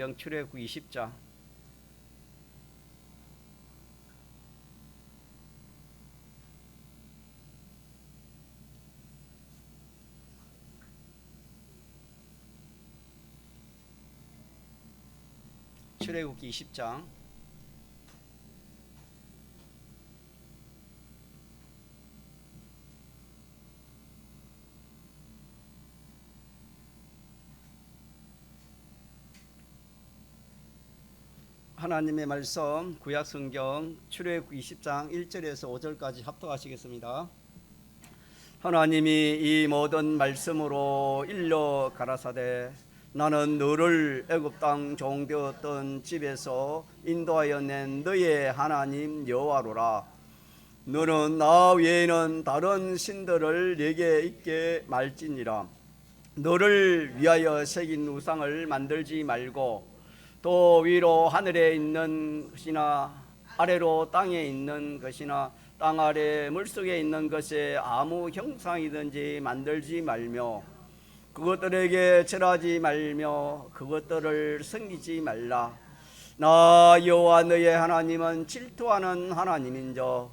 출애굽기 20장 출애굽기 20장 하나님의 말씀 구약성경 출애굽기 20장 1절에서 5절까지 합독하시겠습니다. 하나님이 이 모든 말씀으로 일러 가라사대 나는 너를 애굽 땅 종되었던 집에서 인도하여 낸 너의 하나님 여호와로라. 너는 나 외에는 다른 신들을 내게 있게 말지니라. 너를 위하여 새긴 우상을 만들지 말고 또 위로 하늘에 있는 것이나 아래로 땅에 있는 것이나 땅 아래 물속에 있는 것에 아무 형상이든지 만들지 말며 그것들에게 절하지 말며 그것들을 섬기지 말라. 나 여호와 너의 하나님은 질투하는 하나님인저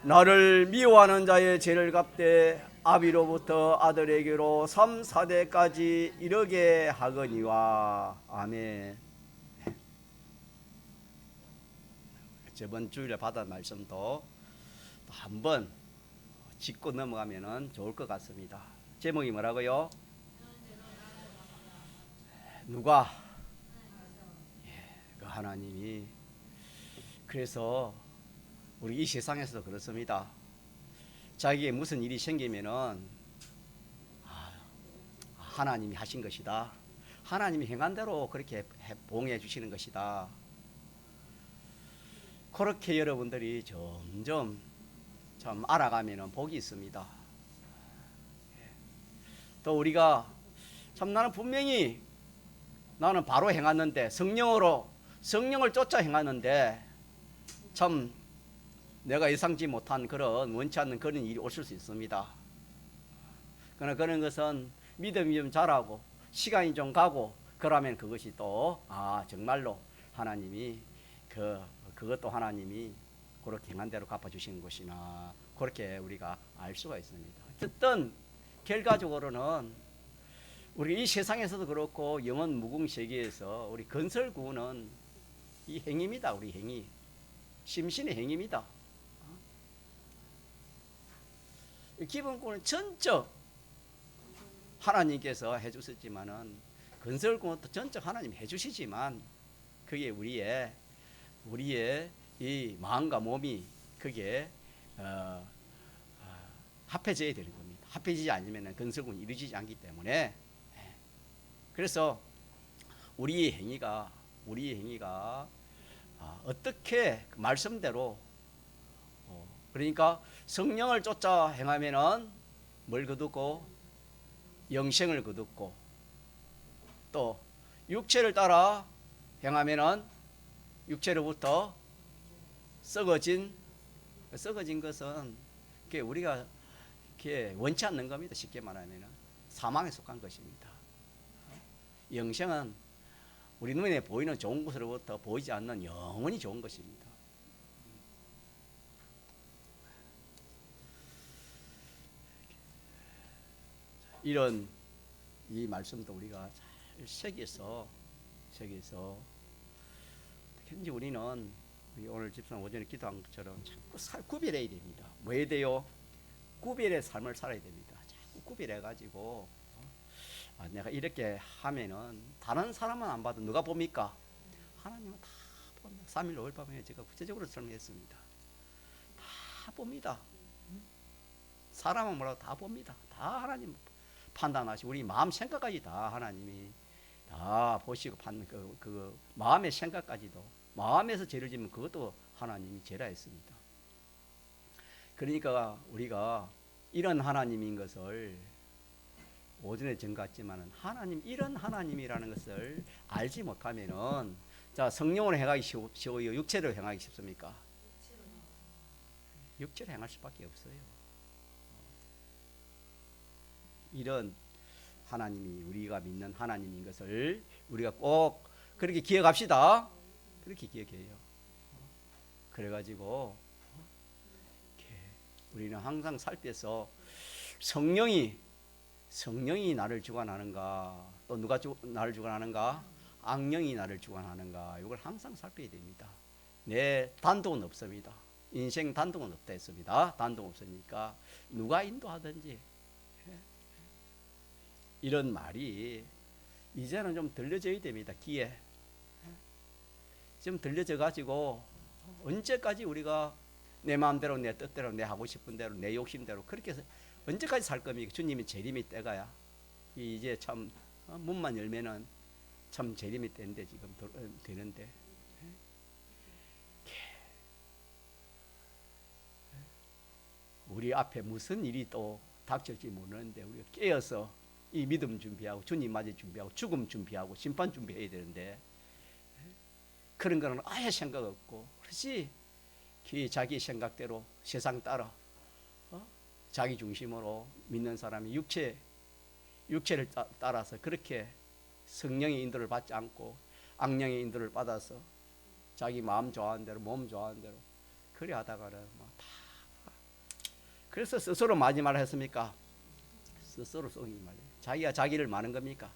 나를 미워하는 자의 죄를 갚되 아비로부터 아들에게로 3, 4대까지 이르게 하거니와. 아멘. 저번 주일에 받은 말씀도 한번 짚고 넘어가면 좋을 것 같습니다. 제목이 뭐라고요? 누가? 그 하나님이. 그래서 우리 이 세상에서도 그렇습니다. 자기에게 무슨 일이 생기면은 하나님이 하신 것이다. 하나님이 행한 대로 그렇게 봉해 주시는 것이다. 그렇게 여러분들이 점점 참 알아가면 복이 있습니다. 또 우리가 참 나는 분명히 나는 바로 행하는데 성령을 쫓아 행하는데 참 내가 예상치 못한 그런 원치 않는 그런 일이 오실 수 있습니다. 그러나 그런 것은 믿음이 좀 자라고 시간이 좀 가고 그러면 그것이 또 정말로 하나님이 그것도 하나님이 그렇게 행한 대로 갚아주시는 것이나 그렇게 우리가 알 수가 있습니다. 어쨌든 결과적으로는 우리 이 세상에서도 그렇고 영원 무궁 세계에서 우리 건설구는 이 행위입니다. 우리 행위, 심신의 행위입니다. 기본구는 전적 하나님께서 해주셨지만은 건설구는 전적 하나님 해주시지만 그게 우리의 이 마음과 몸이 그게 합해져야 되는 겁니다. 합해지지 않으면 건설구는 이루어지지 않기 때문에 그래서 우리의 행위가 어떻게 말씀대로 그러니까 성령을 쫓아 행하면은 뭘 거두고 영생을 거두고 또 육체를 따라 행하면은 육체로부터 썩어진 것은 우리가 원치 않는 겁니다. 쉽게 말하면 사망에 속한 것입니다. 영생은 우리 눈에 보이는 좋은 것으로부터 보이지 않는 영원히 좋은 것입니다. 이런 이 말씀도 우리가 잘 새겨서 현재 우리는 오늘 집사님 오전에 기도한 것처럼 자꾸 구별해야 됩니다. 뭐 해야 돼요? 구별의 삶을 살아야 됩니다. 자꾸 구별해가지고 내가 이렇게 하면은 다른 사람은 안 봐도 누가 봅니까? 하나님은 다 봅니다. 3일 5일 밤에 제가 구체적으로 설명했습니다. 다 봅니다. 사람은 뭐라고 다 봅니다. 다 하나님 판단하시고 우리 마음 생각까지 다 하나님이 다 보시고 그 마음의 생각까지도 마음에서 죄를 지면 그것도 하나님이 죄라 했습니다. 그러니까 우리가 이런 하나님인 것을 오전에 전갔지만은 하나님 이런 하나님이라는 것을 알지 못하면은 자 성령으로 행하기 쉬워요. 육체로 행하기 쉽습니까? 육체로 행할 수밖에 없어요. 이런 하나님이 우리가 믿는 하나님인 것을 우리가 꼭 그렇게 기억합시다. 그렇게 기억해요. 그래가지고 우리는 항상 살 때서 성령이 나를 주관하는가, 또 누가 나를 주관하는가, 악령이 나를 주관하는가, 이걸 항상 살펴야 됩니다. 내 단독은 없습니다. 인생 단독은 없다 했습니다. 단독 없으니까 누가 인도하든지, 이런 말이 이제는 좀 들려져야 됩니다. 귀에 좀 들려져 가지고 언제까지 우리가 내 마음대로, 내 뜻대로, 내 하고 싶은 대로, 내 욕심대로 그렇게 해서 언제까지 살 겁니까? 주님이 재림이 때가야 이제 참 문만 열면은 참 재림이 때인데 지금 되는데, 우리 앞에 무슨 일이 또 닥칠지 모르는데 우리가 깨어서 이 믿음 준비하고 주님 맞을 준비하고 죽음 준비하고 심판 준비해야 되는데, 그런 거는 아예 생각 없고, 그렇지 자기 생각대로 세상 따라 자기 중심으로 믿는 사람이 육체를 따라서 그렇게 성령의 인도를 받지 않고 악령의 인도를 받아서 자기 마음 좋아하는 대로, 몸 좋아하는 대로 그래 하다가는 다. 그래서 스스로 많이 말했습니까? 스스로 속이기 말이에요. 자기가 자기를 마는 겁니까?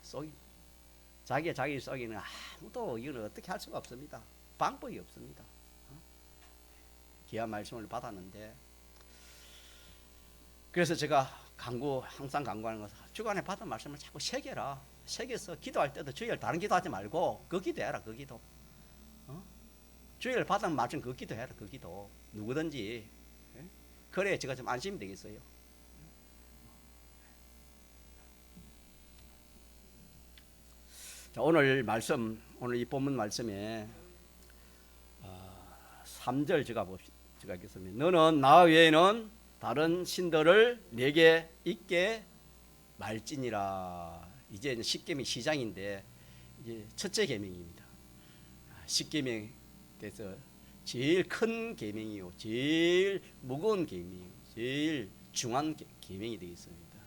자기가 자기를 속이는, 아무도 이건 어떻게 할 수가 없습니다. 방법이 없습니다. 귀한 말씀을 받았는데, 그래서 제가 항상 강구하는 것은 주간에 받은 말씀을 자꾸 새겨서 기도할 때도 주일 다른 기도하지 말고 그 기도해라. 그 기도. 주일 받은 말씀 그 기도해라. 그 기도. 누구든지. 그래야 제가 좀 안심이 되겠어요. 자, 오늘 이 본문 말씀에 3절 제가 읽겠습니다. 너는 나 외에는 다른 신들을 내게 있게 말지니라. 이제 십계명 시장인데 이제 첫째 계명입니다. 십계명에서 제일 큰 계명이요, 제일 무거운 계명이요, 제일 중요한 계명이 되겠습니다.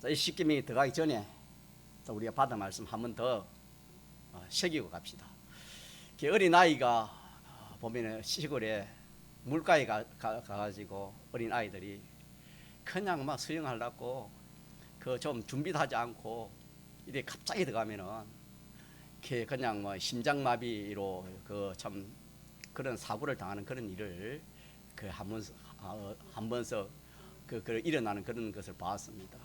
자, 이 십계명이 들어가기 전에 우리가 받은 말씀 한 번 더 새기고 갑시다. 어린 아이가 보면은 시골에 물가에 가가지고 어린 아이들이 그냥 막 수영하려고 그 좀 준비도 하지 않고 이렇게 갑자기 들어가면은 그냥 뭐 심장마비로 그 참 그런 사고를 당하는 그런 일을 한 번서 일어나는 그런 것을 봤습니다.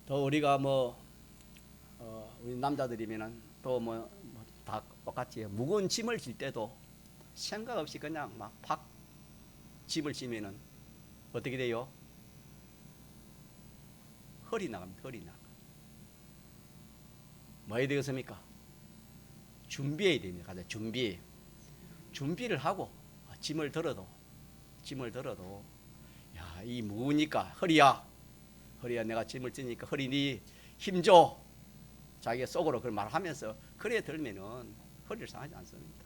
또 우리가 우리 남자들이면은 또 다 똑같이 무거운 짐을 질 때도 생각 없이 그냥 막 팍 짐을 지면은 어떻게 돼요? 허리 나갑니다. 허리 나가. 뭐 해야 되겠습니까? 준비해야 됩니다. 가자, 준비를 하고 짐을 들어도 야, 이 무거우니까 허리야 내가 짐을 지니까 허리 니 힘줘. 자기가 속으로 그걸 말하면서 그래 들면은 허리를 상하지 않습니다.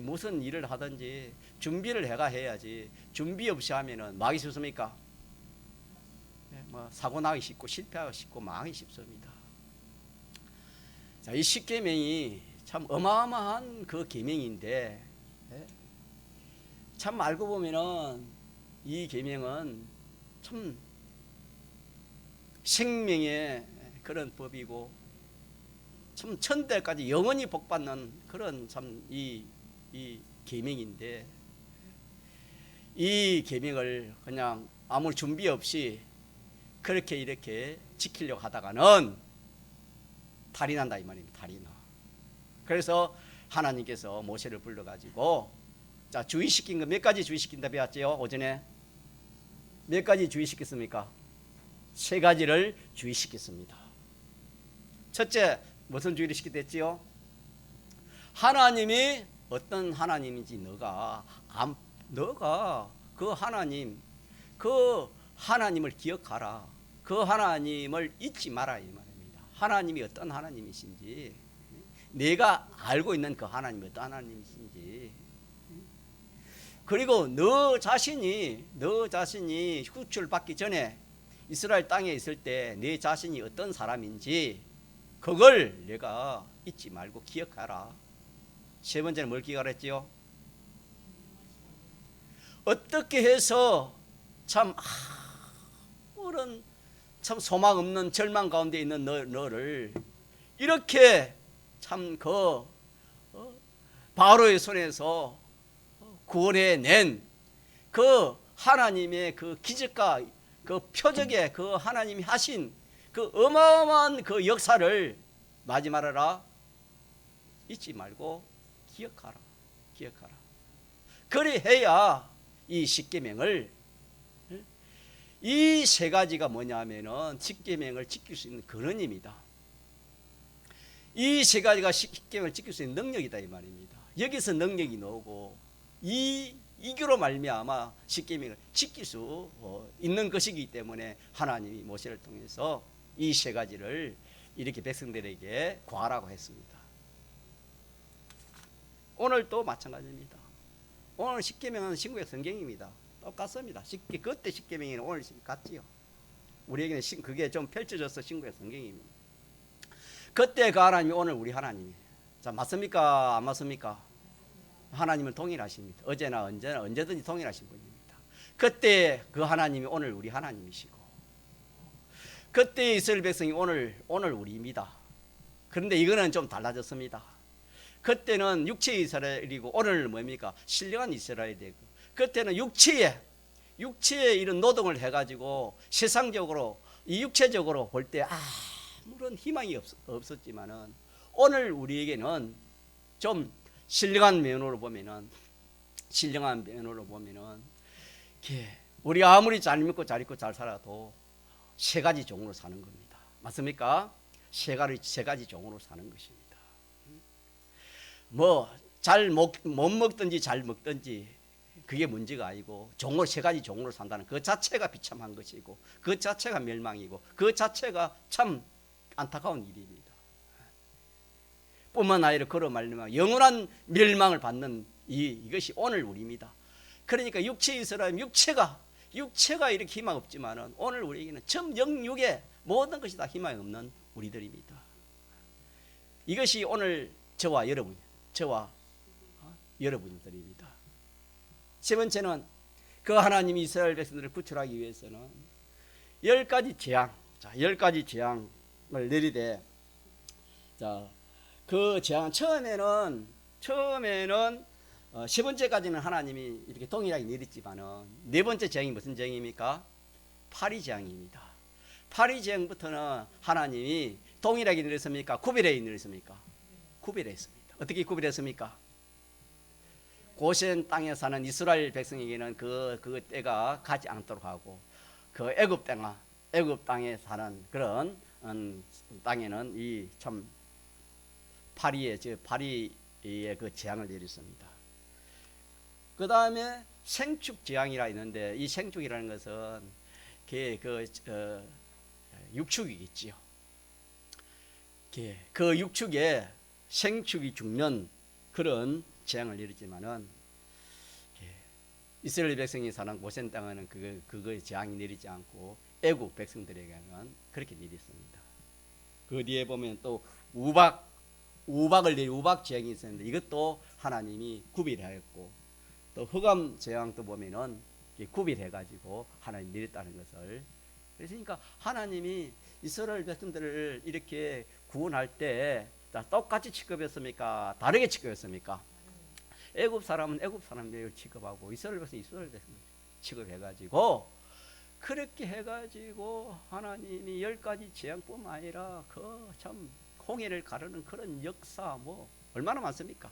무슨 일을 하든지 준비를 해야지. 준비 없이 하면은 망하기 쉽습니까? 사고 나기 쉽고 실패하기 쉽고 망하기 쉽습니다. 자, 이 십계명이 참 어마어마한 그 계명인데, 참 알고 보면은 이 계명은 참 생명의 그런 법이고, 참 천대까지 영원히 복받는 그런 참 이 계명인데, 이 계명을 그냥 아무 준비 없이 그렇게 이렇게 지키려고 하다가는 탈이 난다 이 말입니다. 탈이 나. 그래서 하나님께서 모세를 불러가지고, 자, 주의시킨 거 몇 가지 주의시킨다 배웠지요? 오전에 몇 가지 주의시켰습니까? 3가지를 주의시켰습니다. 첫째, 무슨 주의를 시켰댔지요? 하나님이 어떤 하나님인지 너가 그 하나님을 기억하라. 그 하나님을 잊지 마라 이 말입니다. 하나님이 어떤 하나님이신지, 내가 알고 있는 그 하나님이 어떤 하나님이신지, 그리고 너 자신이 구출받기 전에 이스라엘 땅에 있을 때 내 자신이 어떤 사람인지 그걸 내가 잊지 말고 기억하라. 세 번째는 뭘 기억하랬지요? 어떻게 해서 참 아무런 참 소망 없는 절망 가운데 있는 너를 이렇게 참 바로의 손에서 구원해낸 그 하나님의 그 기적과 그 표적의 그 하나님이 하신 그 어마어마한 그 역사를 마지 말아라. 잊지 말고 기억하라. 기억하라. 그리해야 이 십계명을, 이 세 가지가 뭐냐면은 십계명을 지킬 수 있는 근원입니다. 이 세 가지가 십계명을 지킬 수 있는 능력이다 이 말입니다. 여기서 능력이 나오고 이교로 말미암아 십계명을 지킬 수 있는 것이기 때문에 하나님이 모세를 통해서 이 세 가지를 이렇게 백성들에게 구하라고 했습니다. 오늘도 마찬가지입니다. 오늘 십계명은 신구약 성경입니다. 똑같습니다. 그때 십계명이 오늘 같지요. 우리에게는 그게 좀 펼쳐져서 신구약 성경입니다. 그때 그 하나님이 오늘 우리 하나님이. 자, 맞습니까? 안 맞습니까? 하나님은 동일하십니다. 어제나 언제든지 동일하신 분입니다. 그때 그 하나님이 오늘 우리 하나님이시고, 그때 이스라엘 백성이 오늘 우리입니다. 그런데 이거는 좀 달라졌습니다. 그때는 육체의 이스라엘이고 오늘은 뭡니까? 신령한 이스라엘이고, 그때는 육체에 이런 노동을 해가지고 세상적으로 이 육체적으로 볼 때 아무런 희망이 없었지만은 오늘 우리에게는 좀 신령한 면으로 보면은 우리가 아무리 잘 믿고 잘 있고 잘 살아도 세 가지 종으로 사는 겁니다. 맞습니까? 세 가지 종으로 사는 것입니다. 뭐 잘 못 먹든지 잘 먹든지 그게 문제가 아니고 세 가지 종으로 산다는 그 자체가 비참한 것이고 그 자체가 멸망이고 그 자체가 참 안타까운 일입니다. 뿐만 아니라 그로 말미암아 영원한 멸망을 받는 이것이 오늘 우리입니다. 그러니까 육체의 사람 육체가 이렇게 희망 없지만은 오늘 우리에게는 영육의 모든 것이 다 희망이 없는 우리들입니다. 이것이 오늘 저와 여러분들입니다. 세 번째는 그 하나님이 이스라엘 백성들을 구출하기 위해서는 10가지 재앙을 내리되, 자, 그 재앙 처음에는 세 번째까지는 하나님이 이렇게 동일하게 내렸지만은 네 번째 재앙이 무슨 재앙입니까? 파리 재앙입니다. 파리 재앙부터는 하나님이 동일하게 내렸습니까? 구별해 내렸습니까? 구별했습니다. 어떻게 구별했습니까? 고센 땅에 사는 이스라엘 백성에게는 그 때가 가지 않도록 하고, 그 애굽 땅에 사는 그런 땅에는 이 참 파리의 그 재앙을 내렸습니다. 그 다음에 생축 재앙이라 있는데, 이 생축이라는 것은 육축이겠지요. 그 육축에 생축이 죽는 그런 재앙을 내리지만은 이스라엘 백성이 사는 고센 땅에는 그거의 재앙이 내리지 않고 애국 백성들에게는 그렇게 내렸습니다. 그 뒤에 보면 또 우박 재앙이 있었는데 이것도 하나님이 구별하였고, 또 흑암 재앙도 보면은 구별해가지고 하나님 내렸다는 것을. 그러니까 하나님이 이스라엘 백성들을 이렇게 구원할 때 똑같이 취급했습니까? 다르게 취급했습니까? 애굽 사람은 애굽 사람들을 취급하고 이스라엘 백성은 이스라엘 백성을 취급해가지고, 그렇게 해가지고 하나님이 10가지 재앙뿐만 아니라 그 참 홍해를 가르는 그런 역사 얼마나 많습니까?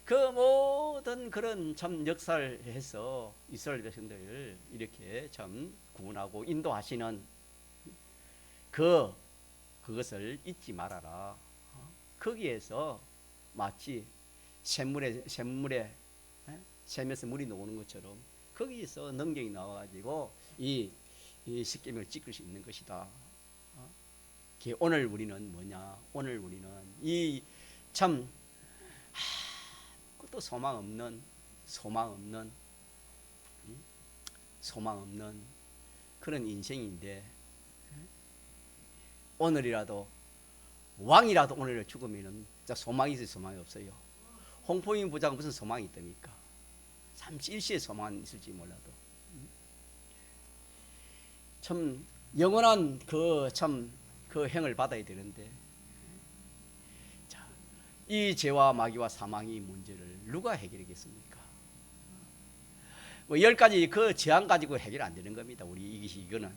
그 모든 그런 참 역사를 해서 이스라엘 백성들을 이렇게 참 구원하고 인도하시는 그것을 잊지 말아라. 거기에서 마치 샘에서 물이 나오는 것처럼 거기에서 능력이 나와가지고 이 십계명을 지킬 수 있는 것이다. 오늘 우리는 뭐냐? 오늘 우리는 이 참 그것도 소망 없는 그런 인생인데, 오늘이라도 왕이라도 오늘 죽으면은 진짜 소망이 있어요, 소망이 없어요. 홍포인 부자가 무슨 소망이 있답니까? 잠시 일시의 소망은 있을지 몰라도 참 영원한 그 행을 받아야 되는데, 자, 이 죄와 마귀와 사망의 문제를 누가 해결하겠습니까? 뭐 10가지 그 제한 가지고 해결 안 되는 겁니다. 우리 이거는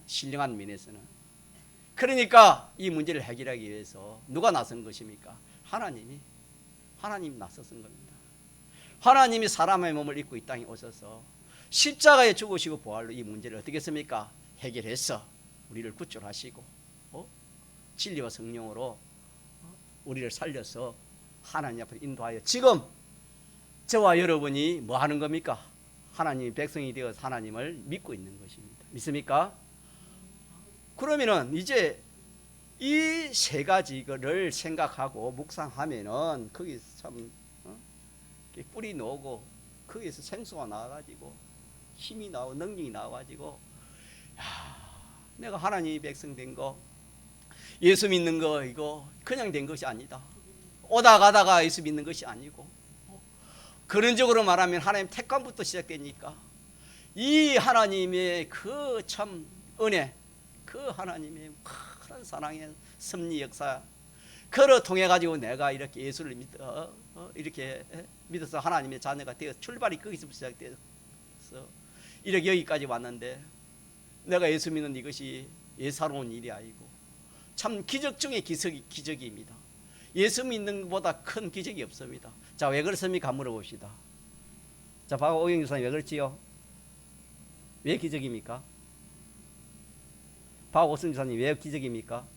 신령한 면에서는. 그러니까 이 문제를 해결하기 위해서 누가 나선 것입니까? 하나님 나서선 겁니다. 하나님이 사람의 몸을 입고 이 땅에 오셔서 십자가에 죽으시고 부활로 이 문제를 어떻게 했습니까? 해결해서 우리를 구출하시고 진리와 성령으로 우리를 살려서 하나님 앞에 인도하여 지금 저와 여러분이 뭐 하는 겁니까? 하나님의 백성이 되어서 하나님을 믿고 있는 것입니다. 믿습니까? 그러면은 이제 이 세 가지를 생각하고 묵상하면은 거기서 참 뿔이 나오고 거기서 생수가 나와가지고 힘이 나오고 능력이 나와가지고, 내가 하나님의 백성 된 거, 예수 믿는 거 이거 그냥 된 것이 아니다. 오다 가다가 예수 믿는 것이 아니고, 근원적으로 말하면 하나님 택감부터 시작되니까 이 하나님의 그 참 은혜, 그 하나님의 큰 사랑의 섭리 역사, 그를 통해 가지고 내가 이렇게 예수를 이렇게 믿어서 하나님의 자녀가 되어 출발이 거기서 시작돼서 이렇게 여기까지 왔는데, 내가 예수 믿는 이것이 예사로운 일이 아니고 참 기적 중에 기적입니다. 예수 믿는 것보다 큰 기적이 없습니다. 자, 왜 그렇습니까? 물어봅시다. 자, 박오경 교사님 왜 그렇지요? 왜 기적입니까? 박오승 교사님 왜 기적입니까?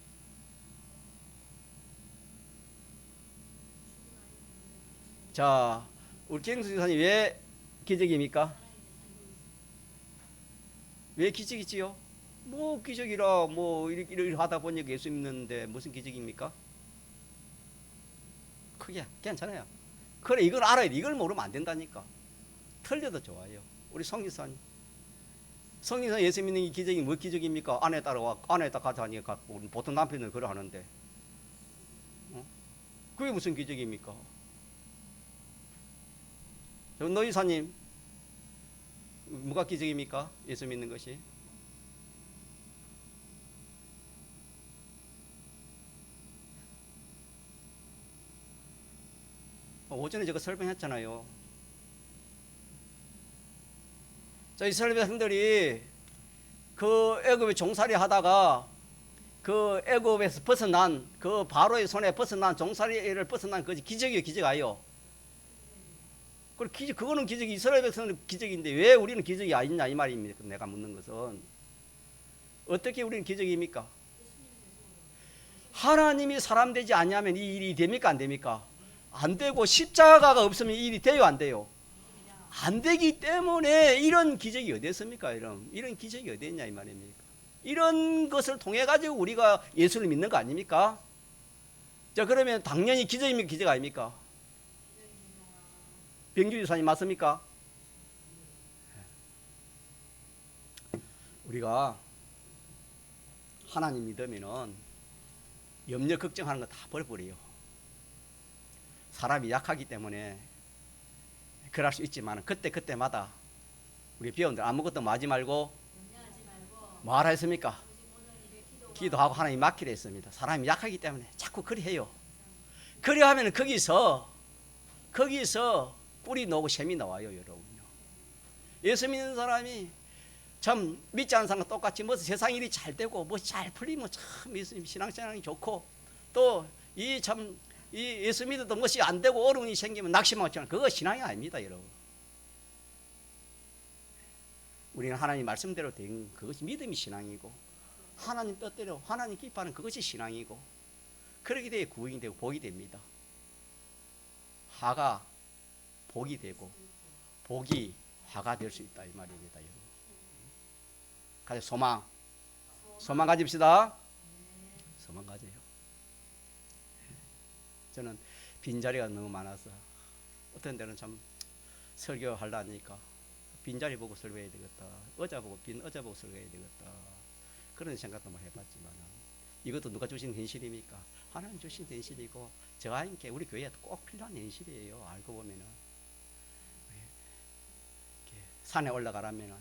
자, 우리 김수 교사님 왜 기적입니까? 왜 기적이지요? 뭐 기적이라 뭐 이렇게 하다 보니까 예수 믿는데 무슨 기적입니까? 그게 괜찮아요. 그래, 이걸 알아야 돼. 이걸 모르면 안 된다니까. 틀려도 좋아요. 우리 성기사님 예수 믿는 이 기적이 뭐 기적입니까? 아내 따라와 아내 따라 가자니까 보통 남편은 그러 하는데, 그게 무슨 기적입니까? 노이사님 뭐가 기적입니까? 예수 믿는 것이. 오전에 제가 설명했잖아요. 자, 이스라엘 백성들이 그 애굽에 종살이 하다가 그 애굽에서 벗어난 그 바로의 손에 벗어난 종살이를 벗어난 그 기적이에요, 기적 아니요? 그거는 기적이 이스라엘 백성은 기적인데 왜 우리는 기적이 아니냐 이 말입니다. 내가 묻는 것은 어떻게 우리는 기적입니까? 하나님이 사람 되지 아니하면 이 일이 됩니까 안 됩니까? 안 되고 십자가가 없으면 이 일이 돼요 안 돼요? 안 되기 때문에 이런 기적이 어디 있습니까? 이런 기적이 어디 있냐 이 말입니까? 이런 것을 통해 가지고 우리가 예수를 믿는 거 아닙니까? 자, 그러면 당연히 기적입니까 기적 아닙니까? 병규 유사님 맞습니까? 우리가 하나님 믿으면은 염려 걱정하는 거 다 버려버려요. 사람이 약하기 때문에 그럴 수 있지만 그때마다 우리 비원들 아무것도 하지 말고 뭐 하라 했습니까? 기도하고 하나님 맡기라 했습니다. 사람이 약하기 때문에 자꾸 그리 해요. 그리 하면 거기서 뿔이 나오고 샘이 나와요, 여러분요. 예수 믿는 사람이 참 믿지 않는 사람과 똑같이 뭐 세상 일이 잘 되고 뭐 잘 풀리면 참 신앙생활이 좋고, 또 이 예수 믿었던 것이 안 되고 어려움이 생기면 낙심하지만 그거 신앙이 아닙니다, 여러분. 우리는 하나님 말씀대로 된 그것이 믿음이 신앙이고, 하나님 뜻대로 하나님 기뻐하는 그것이 신앙이고, 그렇게 되어 구원이 되고 복이 됩니다. 화가 복이 되고 복이 화가 될 수 있다 이 말입니다, 여러분. 가져 소망 가집시다. 소망 가져요. 저는 빈자리가 너무 많아서 어떤 때는 참 설교하려니까 빈자리 보고 설교해야 되겠다, 빈 의자 보고 설교해야 되겠다, 그런 생각도 막 해봤지만 이것도 누가 주신 현실입니까? 하나님 주신 현실이고 저와 함께 우리 교회에 꼭 필요한 현실이에요. 알고 보면은 산에 올라가라면은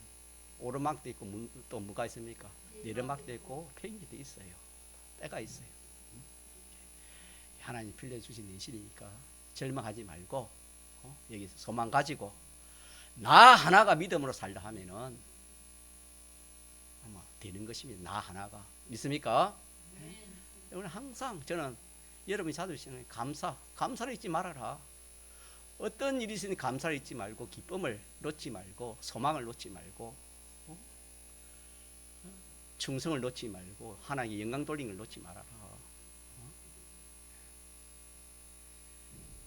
오르막도 있고 또 뭐가 있습니까? 내리막도 있고 평지도 있어요. 때가 있어요. 하나님 빌려주신 현실이니까 절망하지 말고 여기서 소망 가지고 나 하나가 믿음으로 살다 하면은 아마 되는 것입니다. 나 하나가 믿습니까? 오늘 항상 저는 여러분이 찾으시는 감사를 잊지 말아라. 어떤 일이 있으니 감사를 잊지 말고 기쁨을 놓지 말고 소망을 놓지 말고 충성을 놓지 말고 하나님께 영광 돌리는 걸 놓지 말아라.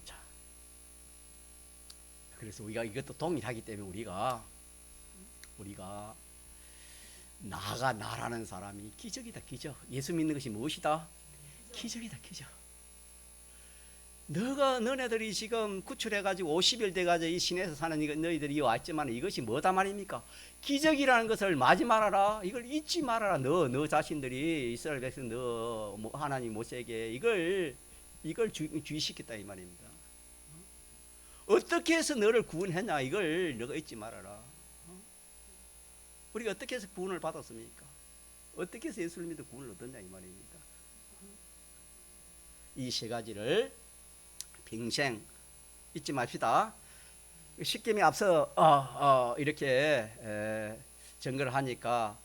자, 그래서 우리가 이것도 동일하기 때문에 우리가 나가 나라는 사람이 기적이다. 기적. 예수 믿는 것이 무엇이다? 기적이다. 기적. 너네들이 지금 구출해가지고 50일 돼가지고 이 시내에서 사는 너희들이 왔지만 이것이 뭐다 말입니까? 기적이라는 것을 마지 말아라. 이걸 잊지 말아라. 너 자신들이 이스라엘 백성 하나님 모세에게 이걸 주의시켰다 이 말입니다. 어떻게 해서 너를 구원했냐 이걸 너가 잊지 말아라. 우리가 어떻게 해서 구원을 받았습니까? 어떻게 해서 예수를 믿어 구원을 얻었냐 이 말입니다. 이 세 가지를 평생 잊지 맙시다. 십계명에 앞서 이렇게 증거를 하니까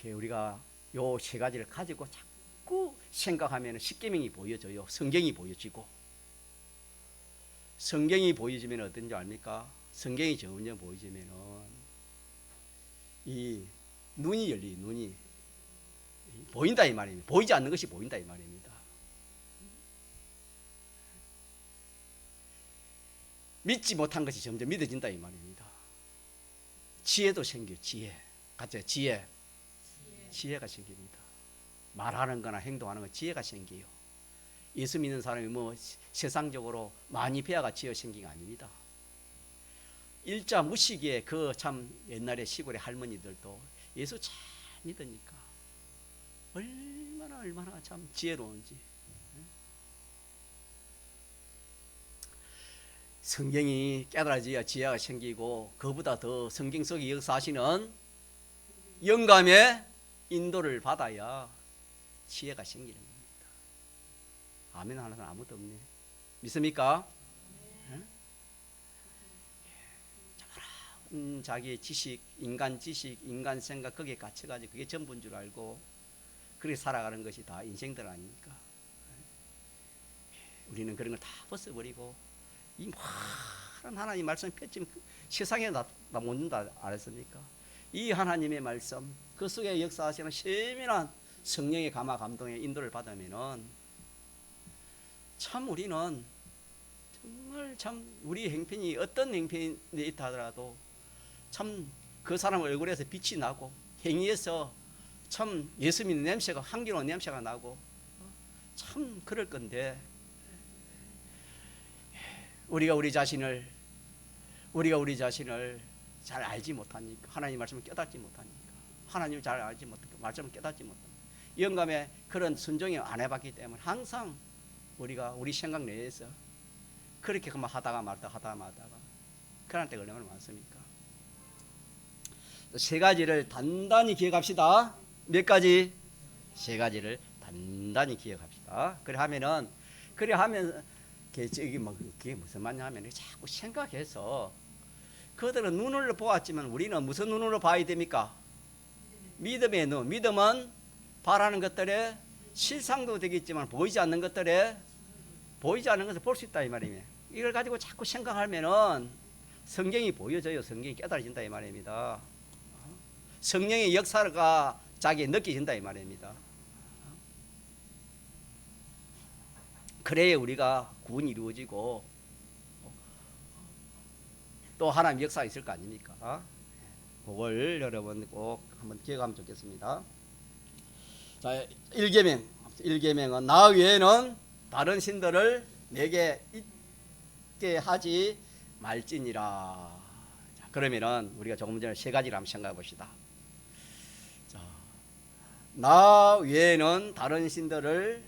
우리가 요 세 가지를 가지고 자꾸 생각하면 십계명이 보여져요. 성경이 보여지고 성경이 보여지면 어떤지 압니까? 성경이 전혀 보여지면은 이 눈이 열리 눈이 보인다 이 말입니다. 보이지 않는 것이 보인다 이 말입니다. 믿지 못한 것이 점점 믿어진다 이 말입니다. 지혜도 생겨. 같이 지혜가 생깁니다. 말하는 거나 행동하는 거 지혜가 생겨요. 예수 믿는 사람이 뭐 세상적으로 많이 배아가 지어 생긴 게 아닙니다. 일자 무시기에 그 참 옛날에 시골의 할머니들도 예수 잘 믿으니까 얼마나 참 지혜로운지. 성경이 깨달아져야 지혜가 생기고 그보다 더 성경 속에 역사하시는 영감의 인도를 받아야 지혜가 생기는 겁니다. 아멘 하는 사람 아무도 없네. 믿습니까? 자기의 지식, 인간 생각 거기에 갇혀가지고 그게 전부인 줄 알고 그렇게 살아가는 것이 다 인생들 아닙니까? 우리는 그런 걸 다 벗어버리고 이 많은 하나님 말씀 펼치면 세상에 나 못 는다 알았습니까? 이 하나님의 말씀 그 속에 역사하시는 세밀한 성령의 감화 감동의 인도를 받으면은 참 우리는 정말 참 우리 행편이 어떤 행편이 있다 하더라도 참 그 사람 얼굴에서 빛이 나고 행위에서 참 예수 믿는 냄새가 향기로운 냄새가 나고 참 그럴 건데 우리가 우리 자신을 잘 알지 못하니까 하나님 말씀을 깨닫지 못하니까 하나님을 잘 알지 못하니까 말씀을 깨닫지 못하니까 영감의 그런 순종을 안 해봤기 때문에 항상 우리가 우리 생각 내에서 그렇게 그만 하다가 말다가 그런 때가 얼마나 많습니까? 세 가지를 단단히 기억합시다. 몇 가지? 세 가지를 단단히 기억합시다. 그래 하면 그게 무슨 말이냐면 자꾸 생각해서 그들은 눈으로 보았지만 우리는 무슨 눈으로 봐야 됩니까? 믿음의 눈. 믿음은 바라는 것들에 실상도 되겠지만 보이지 않는 것을 볼 수 있다 이 말입니다. 이걸 가지고 자꾸 생각하면은 성경이 보여져요. 성경이 깨달아진다 이 말입니다. 성령의 역사가 자기에 느껴진다 이 말입니다. 그래야 우리가 구원이 이루어지고 또 하나님 역사가 있을 거 아닙니까? 그걸 여러분 꼭 한번 기억하면 좋겠습니다. 자, 1계명은 나 외에는 다른 신들을 내게 있게 하지 말지니라. 자, 그러면은 우리가 조금 전에 세 가지를 한번 생각해 봅시다. 자, 나 외에는 다른 신들을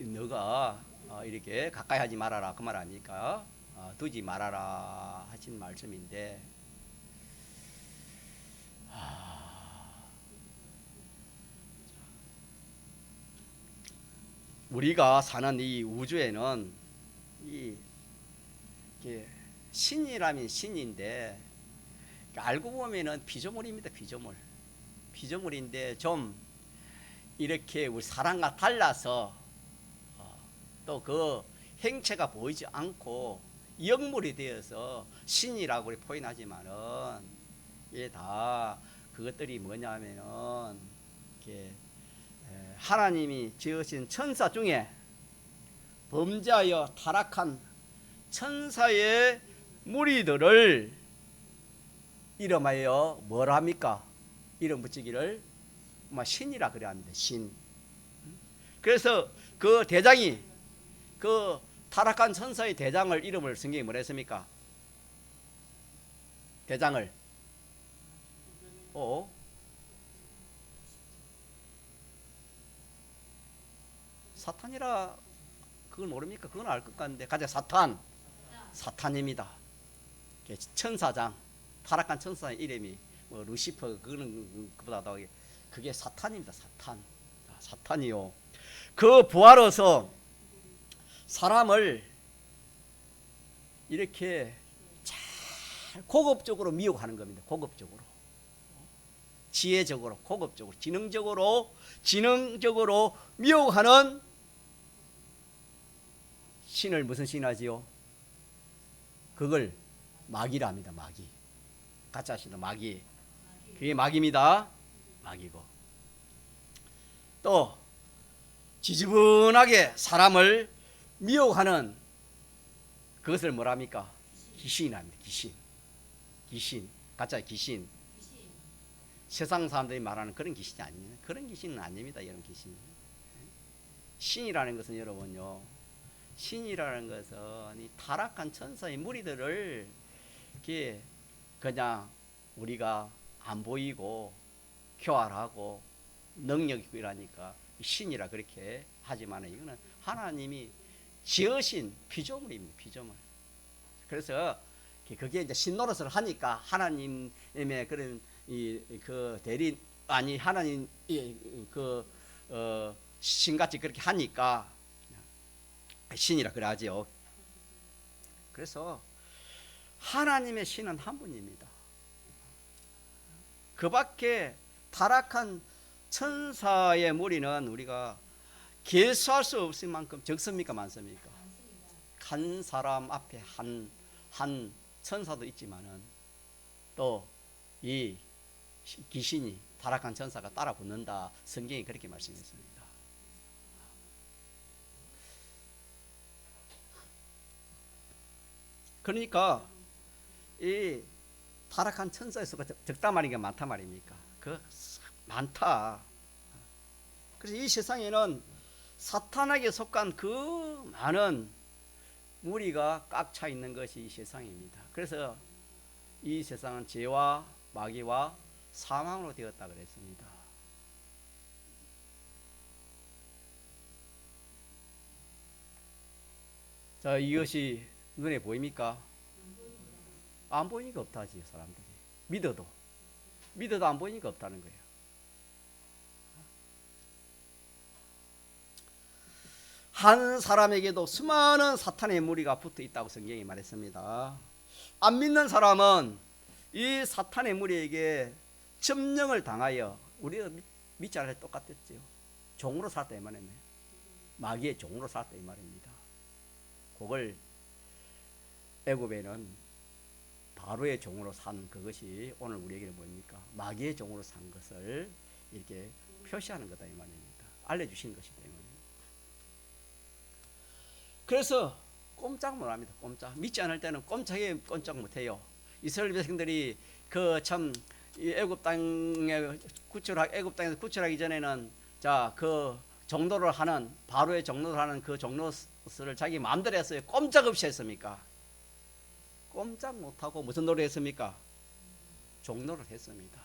너가 이렇게 가까이 하지 말아라 그 말 아닙니까? 두지 말아라 하신 말씀인데 우리가 사는 이 우주에는 이 신이라면 신인데 알고 보면은 피조물입니다. 피조물인데 좀 이렇게 우리 사람과 달라서 또 그 행체가 보이지 않고 영물이 되어서 신이라고 우리 표현하지만은 이게 다 그것들이 뭐냐면은 이렇게 하나님이 지으신 천사 중에 범죄하여 타락한 천사의 무리들을 이름하여 뭐라 합니까? 이름 붙이기를 신이라 그래 합니다. 신. 그래서 그 대장이 그 타락한 천사의 대장을 이름을 성경이 뭐라 했습니까? 대장을 사탄이라 그걸 모릅니까? 그건 알 것 같은데 가자. 사탄입니다. 천사장 타락한 천사의 이름이 루시퍼 그거는 그보다 그게 사탄입니다. 사탄이요. 그 부하로서 사람을 이렇게 잘 고급적으로 미혹하는 겁니다. 고급적으로, 지혜적으로, 고급적으로, 지능적으로 미혹하는 신을 무슨 신 하지요? 그걸 마귀라 합니다. 마귀. 가짜 신은 마귀. 그게 마귀입니다. 마귀고. 또 지지분하게 사람을 미혹하는 그것을 뭐라 합니까? 귀신이랍니다. 귀신. 가짜 귀신. 세상 사람들이 말하는 그런 귀신이 아닙니다. 그런 귀신은 아닙니다. 이런 귀신. 신이라는 것은 여러분요. 신이라는 것은 이 타락한 천사의 무리들을 이렇게 그냥 우리가 안 보이고 교활하고 능력 있고 이러니까 신이라 그렇게 하지만 이거는 하나님이 지으신 피조물입니다. 피조물. 그래서 그게 이제 신 노릇을 하니까 하나님의 그런 그 대리 아니 하나님 신같이 그렇게 하니까 신이라 그래 하지요. 그래서 하나님의 신은 한 분입니다. 그 밖에 타락한 천사의 무리는 우리가 계수할 수 없을 만큼 적습니까? 많습니까? 한 사람 앞에 한 천사도 있지만은 또 이 귀신이 타락한 천사가 따라 붙는다. 성경이 그렇게 말씀했습니다. 그러니까 이 타락한 천사의 수가 적다 말인가 많다 말입니까? 그 많다. 그래서 이 세상에는 사탄에게 속한 그 많은 무리가 꽉 차 있는 것이 이 세상입니다. 그래서 이 세상은 죄와 마귀와 사망으로 되었다 그랬습니다. 자, 이것이 눈에 보입니까? 안 보이니까 없다지 사람들이. 믿어도 안 보이니까 없다는 거예요. 한 사람에게도 수많은 사탄의 무리가 붙어 있다고 성경이 말했습니다. 안 믿는 사람은 이 사탄의 무리에게 점령을 당하여 우리가 믿지 않을 때 똑같았죠. 종으로 살았다 이 말이네. 마귀의 종으로 살았다 이 말입니다. 그걸 애굽에는 바로의 종으로 산 그것이 오늘 우리에게는 뭡니까? 마귀의 종으로 산 것을 이렇게 표시하는 거다 이 말입니다. 알려주신 것이다 이 말입니다. 그래서 꼼짝 못합니다. 꼼짝. 믿지 않을 때는 꼼짝 못해요. 이스라엘 백성들이 그 참 애굽 땅에서 구출하기 전에는 그 종로를 하는 바로의 종로를 하는 그 종로를 자기 마음대로 했어요. 꼼짝 없이 했습니까? 꼼짝 못하고 무슨 노래 했습니까? 종로를 했습니다.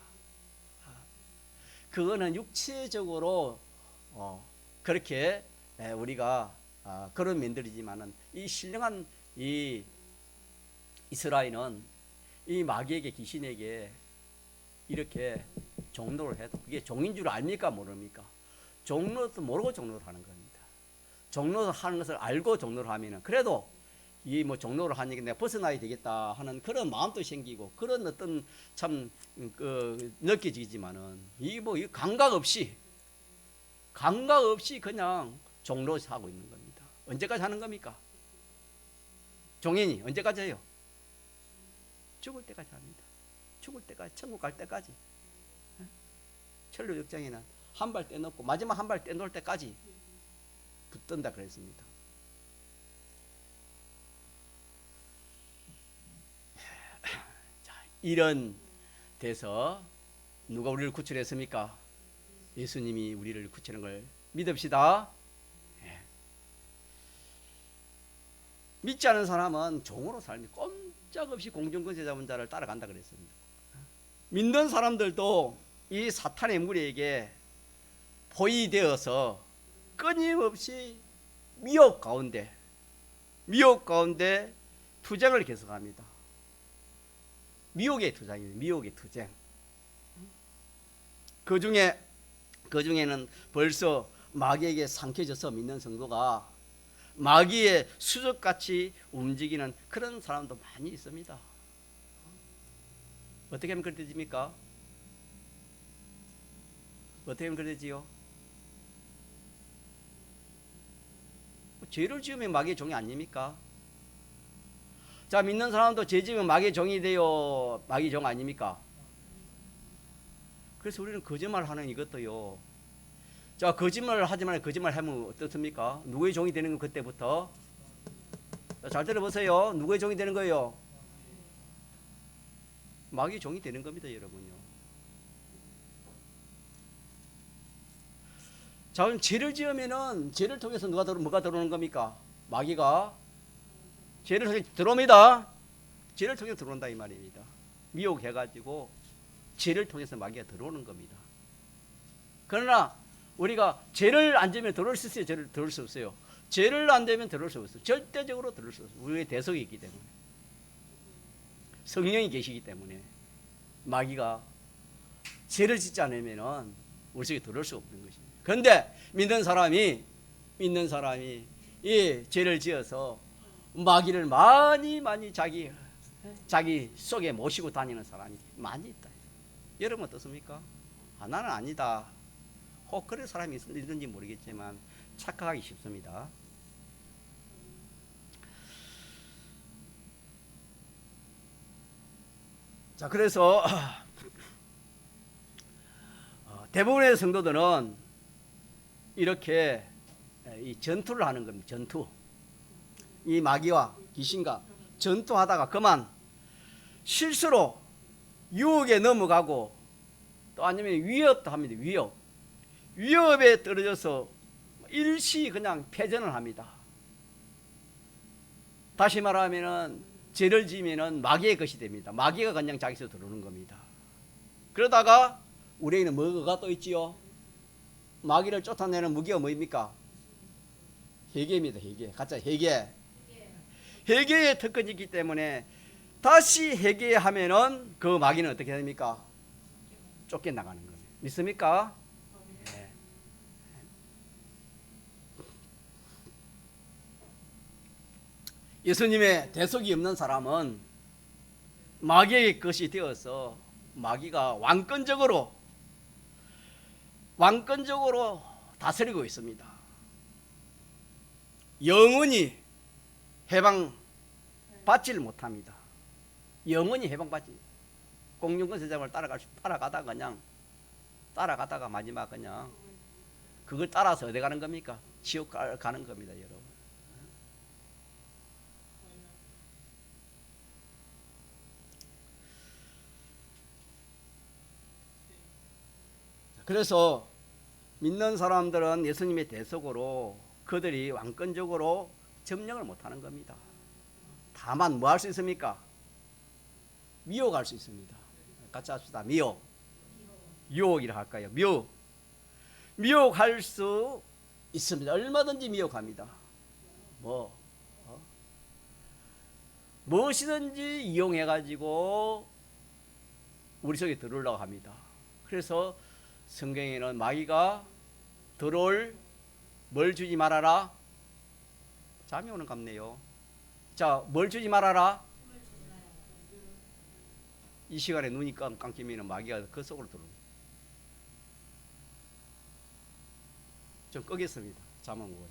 그거는 육체적으로 그렇게 우리가 그런 면들이지만은 이 신령한 이 이스라엘은 이 마귀에게 귀신에게 이렇게 종로를 해도 그게 종인 줄 압니까 모릅니까? 종로도 모르고 종로를 하는 겁니다. 종로를 하는 것을 알고 종로를 하면은 그래도 이 뭐 종로를 하니까 내가 벗어나야 되겠다 하는 그런 마음도 생기고 그런 어떤 참 느껴지지만은 이 감각 없이 그냥 종로 하고 있는 겁니다. 언제까지 하는 겁니까? 종인이 언제까지 해요? 죽을 때까지 합니다. 죽을 때까지, 천국 갈 때까지. 철로 역장에는 한 발 떼놓고 마지막 한 발 떼놓을 때까지 붙든다 그랬습니다. 자, 이런 데서 누가 우리를 구출했습니까? 예수님이 우리를 구출하는 걸 믿읍시다. 믿지 않은 사람은 종으로 살면 꼼짝없이 공중권세 잡은 자를 따라간다 그랬습니다. 믿는 사람들도 이 사탄의 무리에게 포위되어서 끊임없이 미혹 가운데 투쟁을 계속합니다. 미혹의 투쟁입니다. 미혹의 투쟁. 그 중에는 벌써 마귀에게 삼켜져서 믿는 성도가 마귀의 수족같이 움직이는 그런 사람도 많이 있습니다. 어떻게 하면 그렇게 됩니까? 어떻게 하면 그렇게 되지요? 죄를 지으면 마귀의 종이 아닙니까? 자, 믿는 사람도 죄 지으면 마귀의 종이 돼요. 마귀의 종 아닙니까? 그래서 우리는 거짓말하는 이것도요. 자, 거짓말을 하지 말고 거짓말 하면 어떻습니까? 누구의 종이 되는 건 그때부터? 자, 잘 들어보세요. 누구의 종이 되는 거예요? 마귀의 종이 되는 겁니다, 여러분요. 자, 그럼 죄를 지으면은 죄를 통해서 뭐가 들어오는 겁니까? 마귀가 죄를 통해 들어옵니다. 죄를 통해 들어온다 이 말입니다. 미혹해가지고 죄를 통해서 마귀가 들어오는 겁니다. 그러나 우리가 죄를 안 지면 들어올 수 있어요? 죄를 들어올 수 없어요? 죄를 안 지면 들어올 수 없어요. 절대적으로 들어올 수 없어요. 우리의 대속이 있기 때문에. 성령이 계시기 때문에 마귀가 죄를 짓지 않으면 우리 속에 들어올 수 없는 것입니다. 그런데 믿는 사람이 이 죄를 지어서 마귀를 많이 자기 속에 모시고 다니는 사람이 많이 있다. 여러분 어떻습니까? 나는 아니다. 혹 그런 사람이 있는지 모르겠지만 착각하기 쉽습니다. 자, 그래서 대부분의 성도들은 이렇게 이 전투를 하는 겁니다. 전투. 이 마귀와 귀신과 전투하다가 그만 실수로 유혹에 넘어가고 또 아니면 위협도 합니다. 위협에 떨어져서 일시 그냥 패전을 합니다. 다시 말하면은 죄를 지면은 마귀의 것이 됩니다. 마귀가 그냥 자기서 들어오는 겁니다. 그러다가 우리에게는 뭐가 또 있지요? 마귀를 쫓아내는 무기가 뭐입니까? 회개입니다. 회개. 가짜 회개. 회개의 특권이 있기 때문에 다시 회개하면은 그 마귀는 어떻게 됩니까? 쫓겨나가는 겁니다. 믿습니까? 네. 예수님의 대속이 없는 사람은 마귀의 것이 되어서 마귀가 왕권적으로 다스리고 있습니다. 영원히 해방받지를 못합니다. 영원히 해방받지. 공중권세자를 따라가다가 마지막 그냥 그걸 따라서 어디 가는 겁니까? 지옥 가는 겁니다, 여러분. 그래서 믿는 사람들은 예수님의 대속으로 그들이 왕권적으로 점령을 못하는 겁니다. 다만 뭐 할 수 있습니까? 미혹할 수 있습니다. 같이 합시다. 미혹. 유혹이라 할까요? 미혹할 수 있습니다. 얼마든지 미혹합니다. 무엇이든지 이용해 가지고 우리 속에 들어오려고 합니다. 그래서 성경에는 마귀가 들어올 뭘 주지 말아라? 잠이 오는 갑네요. 자, 뭘 주지 말아라? 이 시간에 눈이 감기면 마귀가 그 속으로 들어옵니다. 좀 끄겠습니다. 잠 안 오고.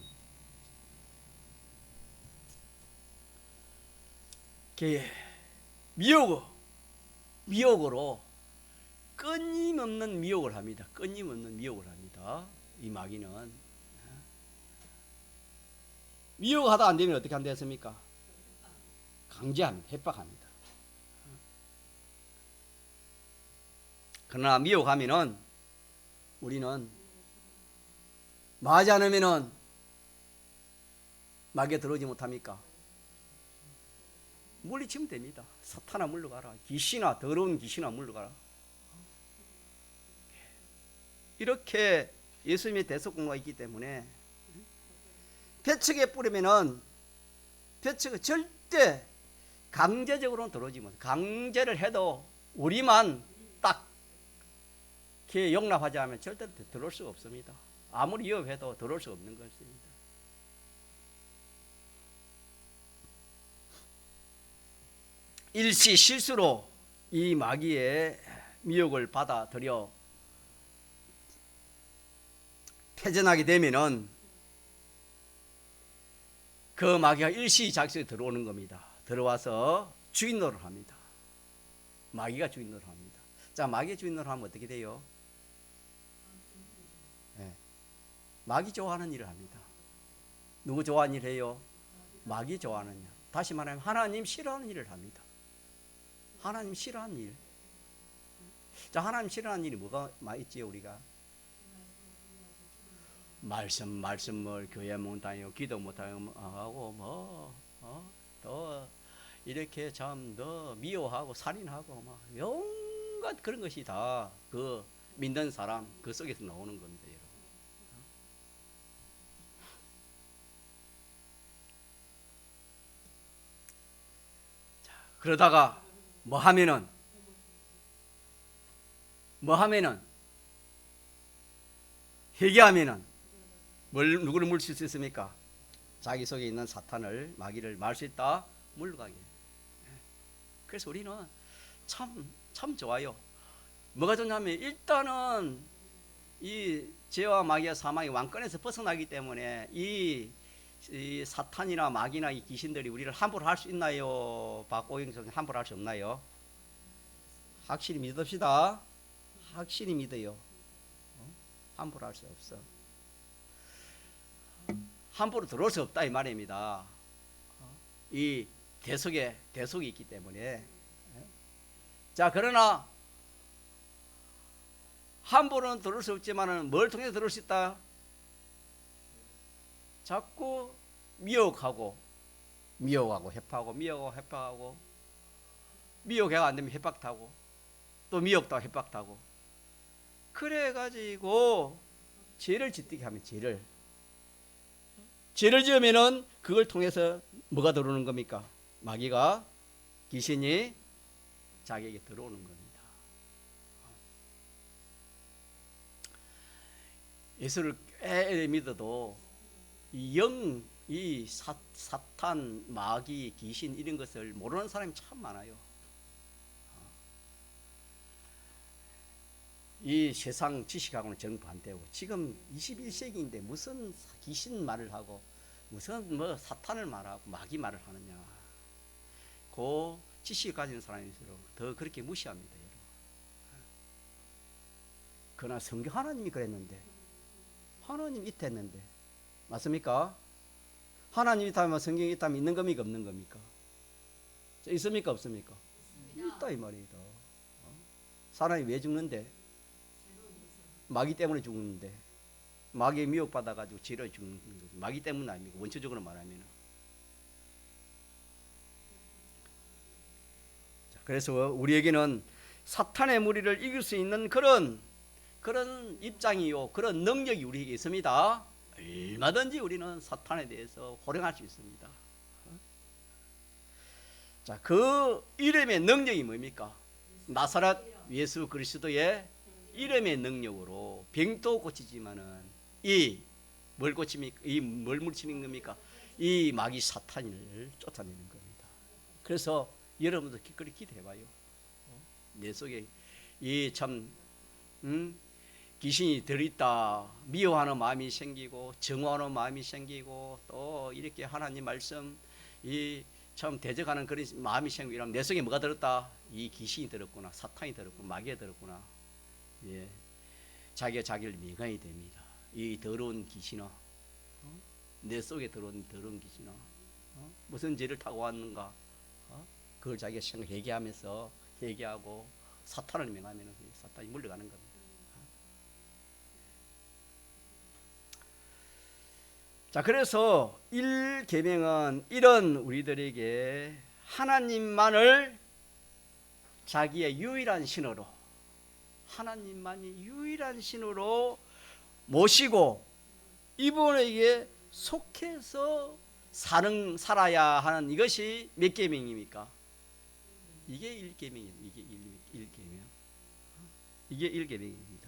미혹으로 끊임없는 미혹을 합니다. 끊임없는 미혹을 합니다. 이 마귀는 미혹하다 안 되면 어떻게 한다 했습니까? 강제합니다. 협박합니다. 그러나 미혹하면은 우리는 마하지 않으면은 마귀에 들어오지 못합니까? 물리치면 됩니다. 사탄아 물러가라. 귀신아, 더러운 귀신아 물러가라. 이렇게 예수님의 대속공로가 있기 때문에 배척에 뿌리면은 배척은 절대 강제적으로는 들어오지 못. 강제를 해도 우리만 딱 이렇게 용납하지 않으면 절대 들어올 수가 없습니다. 아무리 위협해도 들어올 수 없는 것입니다. 일시 실수로 이 마귀의 미혹을 받아들여 패전하게 되면은 그 마귀가 일시작시에 들어오는 겁니다. 들어와서 주인 노릇을 합니다. 마귀가 주인 노릇을 합니다. 자, 마귀의 주인 노릇을 하면 어떻게 돼요? 네. 마귀 좋아하는 일을 합니다. 누구 좋아하는 일 해요? 마귀 좋아하는 일. 다시 말하면 하나님 싫어하는 일을 합니다. 하나님 싫어하는 일. 자, 하나님 싫어하는 일이 뭐가 많이 있지요, 우리가? 말씀을 교회 못 다니고 기도 못 하고 또 이렇게 참 더 미워하고 살인하고 막 온갖 그런 것이 다 그 믿는 사람 그 속에서 나오는 겁니다. 자, 그러다가 뭐 하면은 회개하면은 누구를 물릴 수 있습니까? 자기 속에 있는 사탄을 마귀를 말 수 있다. 물러가게. 그래서 우리는 참 좋아요. 뭐가 좋냐면 일단은 이 죄와 마귀와 사망의 왕권에서 벗어나기 때문에 이 사탄이나 마귀나 이 귀신들이 우리를 함부로 할 수 있나요? 박고영선 함부로 할 수 없나요? 확실히 믿읍시다. 확실히 믿어요. 함부로 할 수 없어. 함부로 들어올 수 없다 이 말입니다. 이 대속이 있기 때문에. 자, 그러나 함부로는 들어올 수 없지만은 뭘 통해서 들어올 수 있다? 자꾸 미혹하고 협박하고 미혹해가 안 되면 협박하고 또 미혹도 협박하고 그래 가지고 죄를 짓게 하면 죄를 지으면은 그걸 통해서 뭐가 들어오는 겁니까? 마귀가 귀신이 자기에게 들어오는 겁니다. 예수를 믿어도 이 사탄, 마귀, 귀신 이런 것을 모르는 사람이 참 많아요. 이 세상 지식하고는 정반대고 지금 21세기인데 무슨 귀신 말을 하고 무슨 뭐 사탄을 말하고 마귀 말을 하느냐. 그 지식을 가진 사람일수록 더 그렇게 무시합니다. 그러나 성경 하나님이 그랬는데 하나님 있댔는데 맞습니까? 하나님이 있다면 성경이 있다면 있는 겁니까 없는 겁니까? 있습니까 없습니까? 있다 이 말이다. 사람이 왜 죽는데? 마귀 때문에 죽는데 마귀에 미혹받아가지고 죄로 죽는 거지. 마귀 때문 아닙니까? 원초적으로 말하면. 자, 그래서 우리에게는 사탄의 무리를 이길 수 있는 그런 그런 입장이요, 그런 능력이 우리에게 있습니다. 얼마든지 우리는 사탄에 대해서 호령할 수 있습니다. 자, 그 이름의 능력이 뭡니까? 나사렛 예수 그리스도의 이름의 능력으로 병도 고치지만은 이 뭘 고칩니까? 이 뭘 물리치는 겁니까? 이 마귀 사탄을 쫓아내는 겁니다. 그래서 여러분도 기꺼이 기도해봐요. 내 속에 이 참 귀신이 들어있다 미워하는 마음이 생기고 정오하는 마음이 생기고 또 이렇게 하나님 말씀 이 참 대적하는 그런 마음이 생기고 이러면 내 속에 뭐가 들었다? 이 귀신이 들었구나, 사탄이 들었구나, 마귀가 들었구나. 예, 자기가 자기를 미가야 됩니다. 이 더러운 귀신아, 내 속에 들어온 더러운 귀신아, 무슨 죄를 타고 왔는가? 그걸 자기가 생각 회개하면서 회개하고 사탄을 명하면 사탄이 물러가는 겁니다. 자, 그래서 1계명은 이런 우리들에게 하나님만을 자기의 유일한 신으로, 하나님만이 유일한 신으로 모시고 이분에게 속해서 살아야 하는 이것이 몇 계명입니까? 이게 1계명이에요. 이게 1계명. 이게 1계명입니다.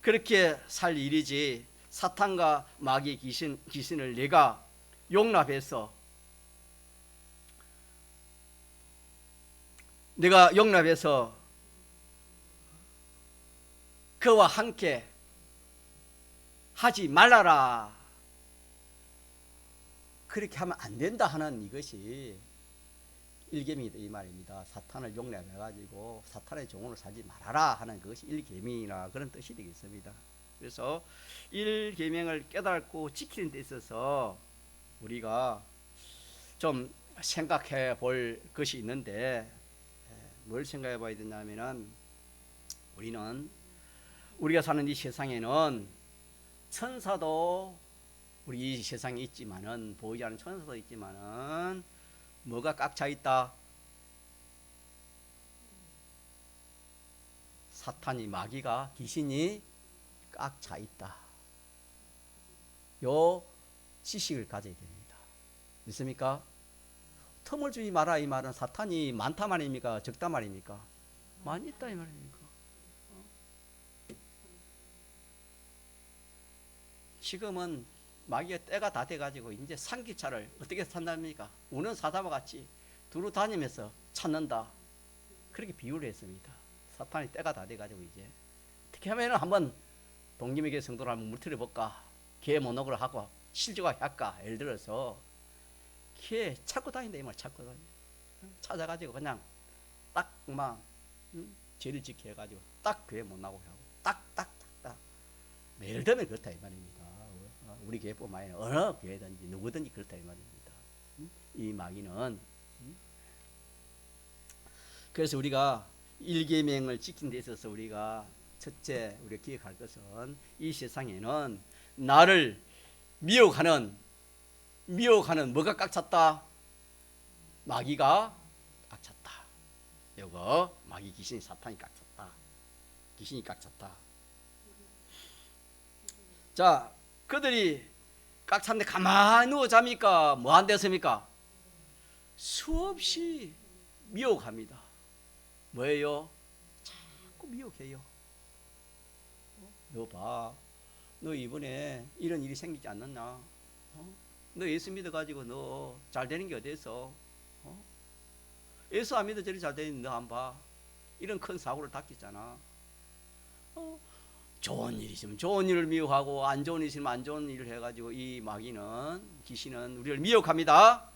그렇게 살 일이지 사탄과 마귀 귀신을 내가 용납해서 그와 함께 하지 말라라, 그렇게 하면 안 된다 하는 이것이 1계명이다 이 말입니다. 사탄을 용납해 가지고 사탄의 종으로 살지 말아라 하는 그것이 1계명이나 그런 뜻이 되겠습니다. 그래서 1계명을 깨닫고 지키는 데 있어서 우리가 좀 생각해 볼 것이 있는데, 뭘 생각해 봐야 되냐면은 우리가 사는 이 세상에는 천사도 우리 이 세상에 있지만은, 보이지 않는 천사도 있지만은 뭐가 꽉 차 있다? 사탄이, 마귀가, 귀신이 꽉 차 있다. 요 지식을 가져야 됩니다. 믿습니까? 틈을 주지 마라 이 말은 사탄이 많다 말입니까? 적다 말입니까? 많이 있다 이 말입니까? 지금은 마귀의 때가 다 돼가지고 이제 산기차를 어떻게 산답니까? 우는 사자와 같이 두루 다니면서 찾는다. 그렇게 비유를 했습니다. 사탄이 때가 다 돼가지고 이제 어떻게 하면 한번 동기미교 성도를 한번 물들여 볼까? 개 모독을 하고 실조가 할까? 예를 들어서 개 찾고 다닌다 이 말. 찾고 다니. 찾아가지고 그냥 딱만 죄를 짓게 해가지고 딱 교회 못 나오게 하고 딱딱딱딱. 예를 들면 그렇다 이 말입니다. 우리 교회뿐만 아니라 어느 교회든지 누구든지 그렇다 이 말입니다. 이 마귀는. 그래서 우리가 1계명을 지키는 데 있어서 우리가 첫째 우리가 기억할 것은 이 세상에는 나를 미혹하는 뭐가 꽉 찼다? 마귀가 꽉 찼다. 요거 마귀, 귀신이, 사탄이 꽉 찼다. 귀신이 꽉 찼다. 자, 그들이 꽉 찼는데 가만히 누워 잡니까? 뭐 한댔습니까? 수없이 미혹합니다. 뭐예요? 자꾸 미혹해요. 너 봐, 너 이번에 이런 일이 생기지 않았나? 너 예수 믿어가지고 너 잘 되는 게 어디서? 예수 안 믿어 저리 잘 되는 너 안 봐? 이런 큰 사고를 닥쳤잖아. 좋은 일 있으면 좋은 일을 미워하고 안 좋은 일 있으면 안 좋은 일을 해가지고 이 마귀는, 귀신은 우리를 미혹합니다.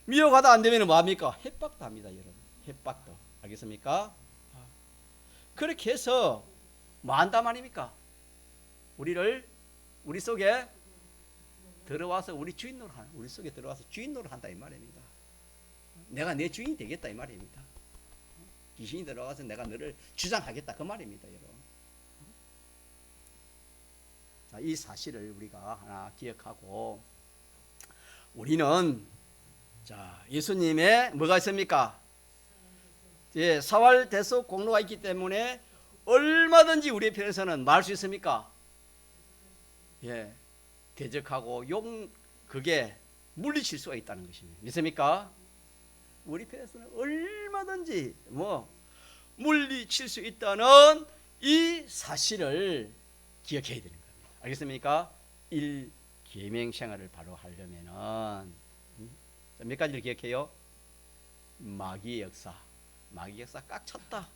미혹하다 안 되면 뭐합니까? 협박도 합니다, 여러분. 협박도. 알겠습니까? 그렇게 해서 뭐 한단 말입니까? 우리 속에 들어와서 우리 속에 들어와서 주인 노릇 한다 이 말입니다. 내가 내 주인이 되겠다 이 말입니다. 귀신이 들어가서 내가 너를 주장하겠다 그 말입니다, 여러분. 자, 이 사실을 우리가 하나 기억하고, 우리는 자, 예수님의 뭐가 있습니까? 예, 사활 대속 공로가 있기 때문에 얼마든지 우리의 편에서는 말할 수 있습니까? 예, 대적하고 그게 물리칠 수가 있다는 것입니다. 믿습니까? 우리 편에서는 얼마든지 물리칠 수 있다는 이 사실을 기억해야 되는 겁니다. 알겠습니까? 1계명 생활을 바로 하려면은 몇 가지를 기억해요? 마귀의 역사 꽉 찼다.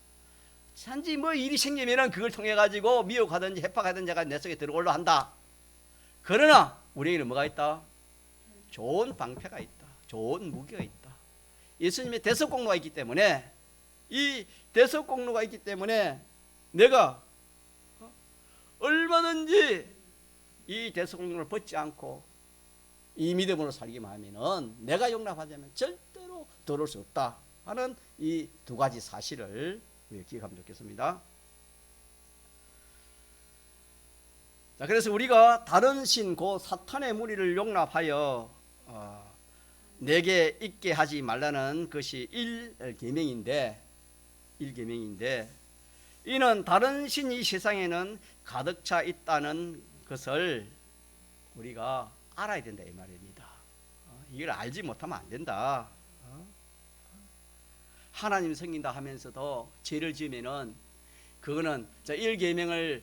단지 일이 생기면은 그걸 통해 가지고 미혹하든지 해박하든지 자가 내 속에 들어올라 한다. 그러나 우리에게는 뭐가 있다? 좋은 방패가 있다. 좋은 무기가 있다. 예수님의 대속공로가 있기 때문에, 이 대속공로가 있기 때문에 내가 얼마든지 이 대속공로를 벗지 않고 이 믿음으로 살기만 하면은 내가 용납하자면 절대로 들어올 수 없다 하는 이 두 가지 사실을 기억하면 좋겠습니다. 자, 그래서 우리가 다른 신 곧 사탄의 무리를 용납하여 내게 있게 하지 말라는 것이 1계명인데 이는 다른 신이 세상에는 가득 차 있다는 것을 우리가 알아야 된다 이 말입니다. 이걸 알지 못하면 안 된다. 하나님 섬긴다 하면서도 죄를 지으면은 그거는 1계명을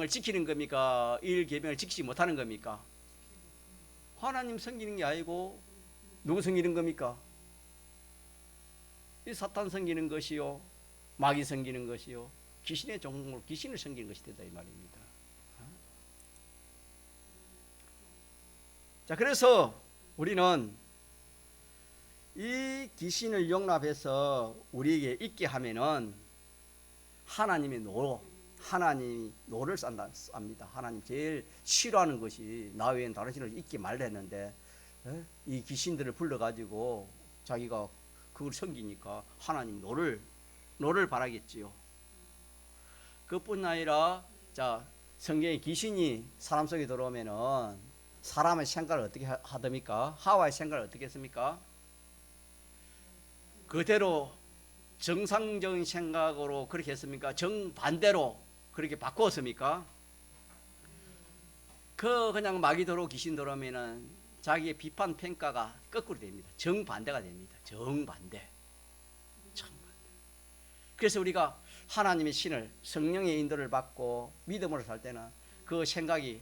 지키는 겁니까? 1계명을 지키지 못하는 겁니까? 하나님 섬기는 게 아니고 누구 섬기는 겁니까? 이 사탄 섬기는 것이요, 마귀 섬기는 것이요, 귀신의 종목으로 귀신을 섬기는 것이 되다 이 말입니다. 자, 그래서 우리는 이 귀신을 용납해서 우리에게 있게 하면은 하나님이 노를 쌉니다. 하나님 제일 싫어하는 것이 나 외엔 다른 신을 있게 말라 했는데 이 귀신들을 불러가지고 자기가 그걸 섬기니까 하나님 노를 바라겠지요. 그뿐 아니라 성경에 귀신이 사람 속에 들어오면은 사람의 생각을 어떻게 하답니까? 하와의 생각을 어떻게 했습니까? 그대로 정상적인 생각으로 그렇게 했습니까? 정반대로 그렇게 바꾸었습니까? 그냥 마귀 들어오고 귀신 들어오면은 자기의 비판 평가가 거꾸로 됩니다. 정반대가 됩니다. 정반대. 그래서 우리가 하나님의 신을, 성령의 인도를 받고 믿음으로 살 때는 그 생각이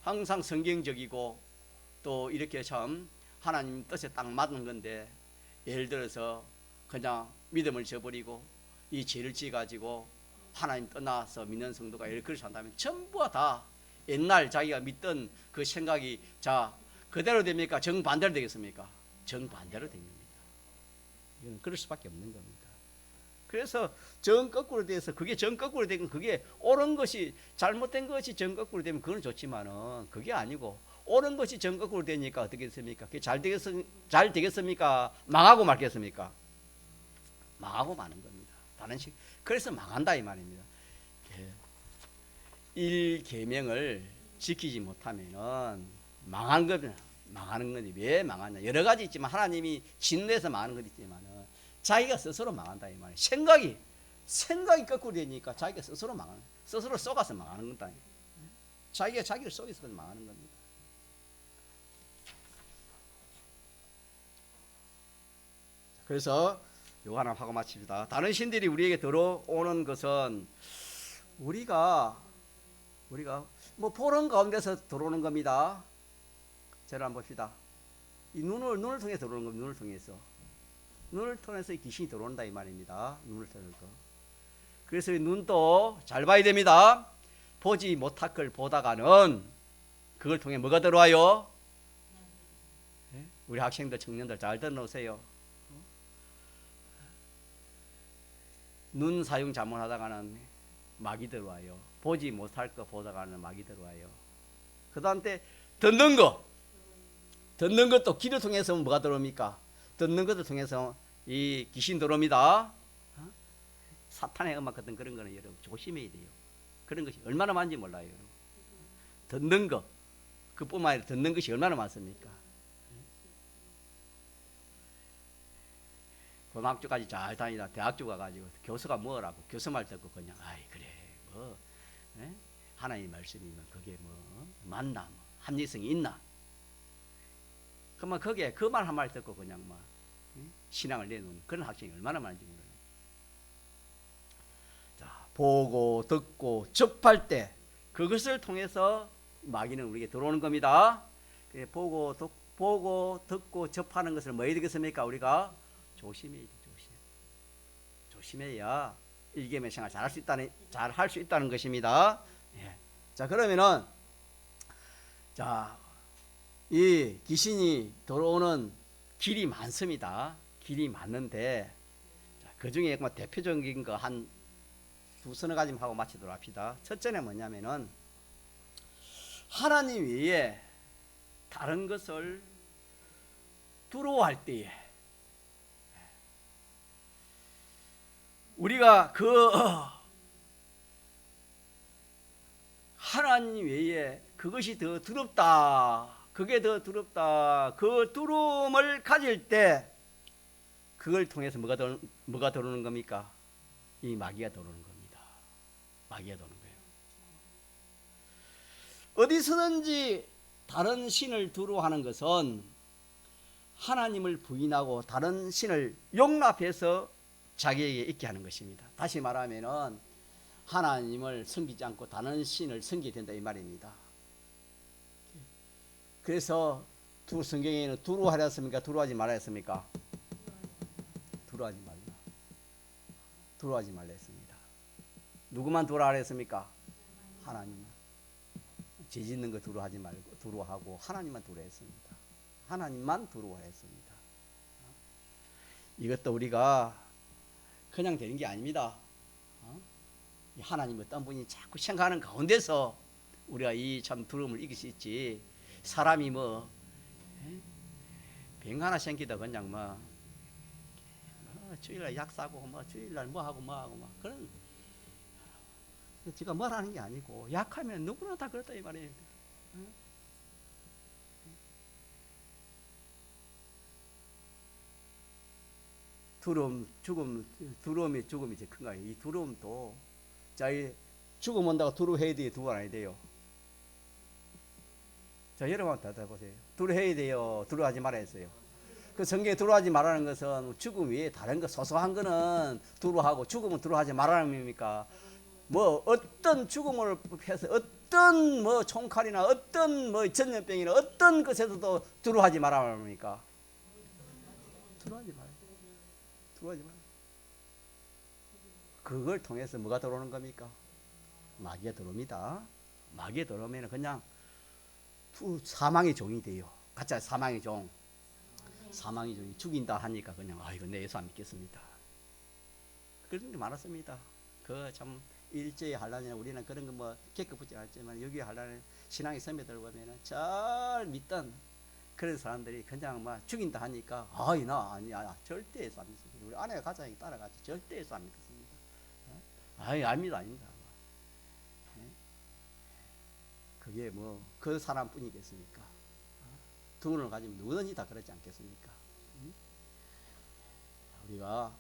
항상 성경적이고 또 이렇게 참 하나님 뜻에 딱 맞는 건데, 예를 들어서 그냥 믿음을 저버리고 이 죄를 지어가지고 하나님 떠나서 믿는 성도가 그렇게 산다면 전부가 다 옛날 자기가 믿던 그 생각이 그대로 됩니까? 정반대로 되겠습니까? 정반대로 됩니다. 이건 그럴 수밖에 없는 겁니다. 그래서 정거꾸로 돼서 그게 정거꾸로 되면 그게 옳은 것이, 잘못된 것이 정거꾸로 되면 그건 좋지만은 그게 아니고 옳은 것이 정거꾸로 되니까 어떻게 됐습니까? 그게 잘 되겠습니까? 망하고 말겠습니까? 망하고 마는 겁니다. 그래서 망한다 이 말입니다. 1계명을 지키지 못하면은 망하는 건데, 왜 망하냐? 여러 가지 있지만 하나님이 진노해서 망하는 건 있지만은 자기가 스스로 망한다 이 말이에요. 생각이 거꾸로 되니까 자기가 스스로 쏘가서 망하는 건다. 자기가 자기를 쏘여서 망하는 겁니다. 그래서 요거 하나 하고 마칩시다. 다른 신들이 우리에게 들어오는 것은 우리가 보는 가운데서 들어오는 겁니다. 저를 한번 봅시다. 이 눈을 통해 들어오는 겁니다. 눈을 통해서 귀신이 들어온다 이 말입니다. 눈을 통해서. 그래서 눈도 잘 봐야 됩니다. 보지 못할 걸 보다가는 그걸 통해 뭐가 들어와요? 우리 학생들, 청년들 잘 들어놓으세요. 눈 사용 잘못하다가는 마귀 들어와요. 보지 못할 거 보다가는 마귀 들어와요. 그 다음 때 듣는 것도 귀를 통해서 뭐가 들어옵니까? 듣는 것을 통해서 이 귀신 들어옵니다. 사탄의 음악 같은 그런 거는 여러분 조심해야 돼요. 그런 것이 얼마나 많은지 몰라요. 여러분. 듣는 것, 그뿐만 아니라 듣는 것이 얼마나 많습니까? 고등학교까지 잘 다니다 대학교 가가지고 교수가 뭐라고 교수 말 듣고 그냥 아이 그래 뭐 예? 하나님 말씀이면 그게 뭐 맞나 뭐 합리성이 있나? 그러면 거기에 그 말 한 말 듣고 그냥 뭐 신앙을 내놓는 그런 학생이 얼마나 많은지 모르네. 자, 보고 듣고 접할 때 그것을 통해서 마귀는 우리에게 들어오는 겁니다. 보고 듣고 접하는 것을 뭐 해야 되겠습니까? 우리가 조심해야 돼. 조심해야 일개명 생활 잘할 수 있다는 것입니다. 예. 자, 그러면은 자, 이 귀신이 들어오는 길이 많습니다. 길이 많은데 그 중에 뭐 대표적인 거 한 두서너 가지 하고 마치도록 합시다. 첫째는 뭐냐면은 하나님 외에 다른 것을 두려워할 때에 우리가 그 하나님 외에 그것이 더 두렵다. 그게 더 두렵다. 그 두려움을 가질 때 그걸 통해서 뭐가 들어오는 겁니까? 이 마귀가 들어오는 겁니다. 마귀가 들어오는 거예요. 어디서든지 다른 신을 두려워하는 것은 하나님을 부인하고 다른 신을 용납해서 자기에게 있게 하는 것입니다. 다시 말하면은 하나님을 섬기지 않고 다른 신을 섬기게 된다 이 말입니다. 그래서 성경에는 두려워하라 했습니까? 두려워하지 말라 했습니까? 두려워하지 말라. 두려워하지 말라 했습니다. 누구만 두려워하라 했습니까? 하나님만. 죄 짓는 거 두려워하지 말고 두려워하고 하나님만 두려워했습니다. 하나님만 두려워했습니다. 이것도 우리가 그냥 되는 게 아닙니다. 하나님 어떤 분이 자꾸 생각하는 가운데서 우리가 이 참 두려움을 이길 수 있지. 사람이 뭐 병 하나 생기다 그냥 뭐 주일날 약 사고 뭐 주일날 뭐 하고 그런 제가 뭘 하는 게 아니고 약하면 누구나 다 그렇다 이 말이에요. 두려움이 죽음이 제일 큰 거예요. 이 두려움도 자, 이 죽음 온다고 두려워해야 돼요, 두려워 안 해야 돼요? 자, 여러분 다 보세요. 두려워해야 돼요, 두려워하지 말아야 했어요. 그 성경에 두려워하지 말라는 것은 죽음 외에 다른 거 소소한 거는 두려워하고 죽음은 두려워하지 말라는 의미입니까? 뭐 어떤 죽음을 해서 어떤 뭐 총칼이나 어떤 뭐 전염병이나 어떤 것에서도 두려워하지 말라는 의미입니까? 두려워하지 말아요. 두려워하지 말아요. 그걸 통해서 뭐가 들어오는 겁니까? 마귀가 들어옵니다. 마귀가 들어오면 그냥 사망의 종이 돼요. 가짜 사망의 종. 사망의 종이 죽인다 하니까 그냥 이거 내 예수 안 믿겠습니다. 그런 게 많았습니다. 그 참 일제히 하려면 우리는 그런 거 뭐 깨끗 붙지 않지만 여기 하려면 신앙의 선배들 보면은 잘 믿던 그런 사람들이 그냥 막 죽인다 하니까 나 아니야 절대 예수 안 믿습니다. 우리 아내가 가장이 따라가지 절대 예수 안 믿겠습니다. 아닙니다. 그게 뭐 그 사람뿐이겠습니까? 두 눈을 가지면 누구든지 다 그러지 않겠습니까? 우리가